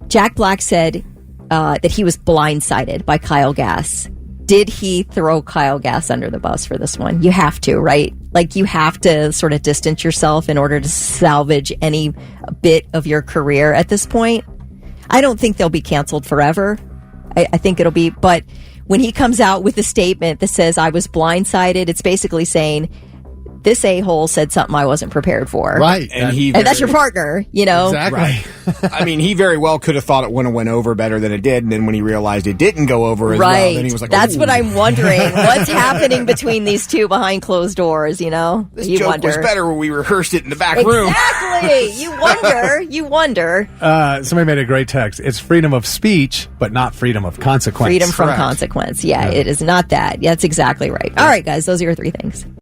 Jack Black said that he was blindsided by Kyle Gass. Did he throw Kyle Gass under the bus for this one? You have to, right? Like, you have to sort of distance yourself in order to salvage any bit of your career at this point. I don't think they'll be canceled forever. I think it'll be, but when he comes out with a statement that says, I was blindsided, it's basically saying, this a-hole said something I wasn't prepared for. Right. And that's your partner, Exactly. Right. I mean, he very well could have thought it went over better than it did, and then when he realized it didn't go over as well, then he was like, that's what I'm wondering. What's happening between these two behind closed doors, This joke was better when we rehearsed it in the back room. Exactly. You wonder. Somebody made a great text. It's freedom of speech, but not freedom of consequence. Freedom from consequence. Yeah, it is not that. Yeah, that's exactly right. All right, guys, those are your three things.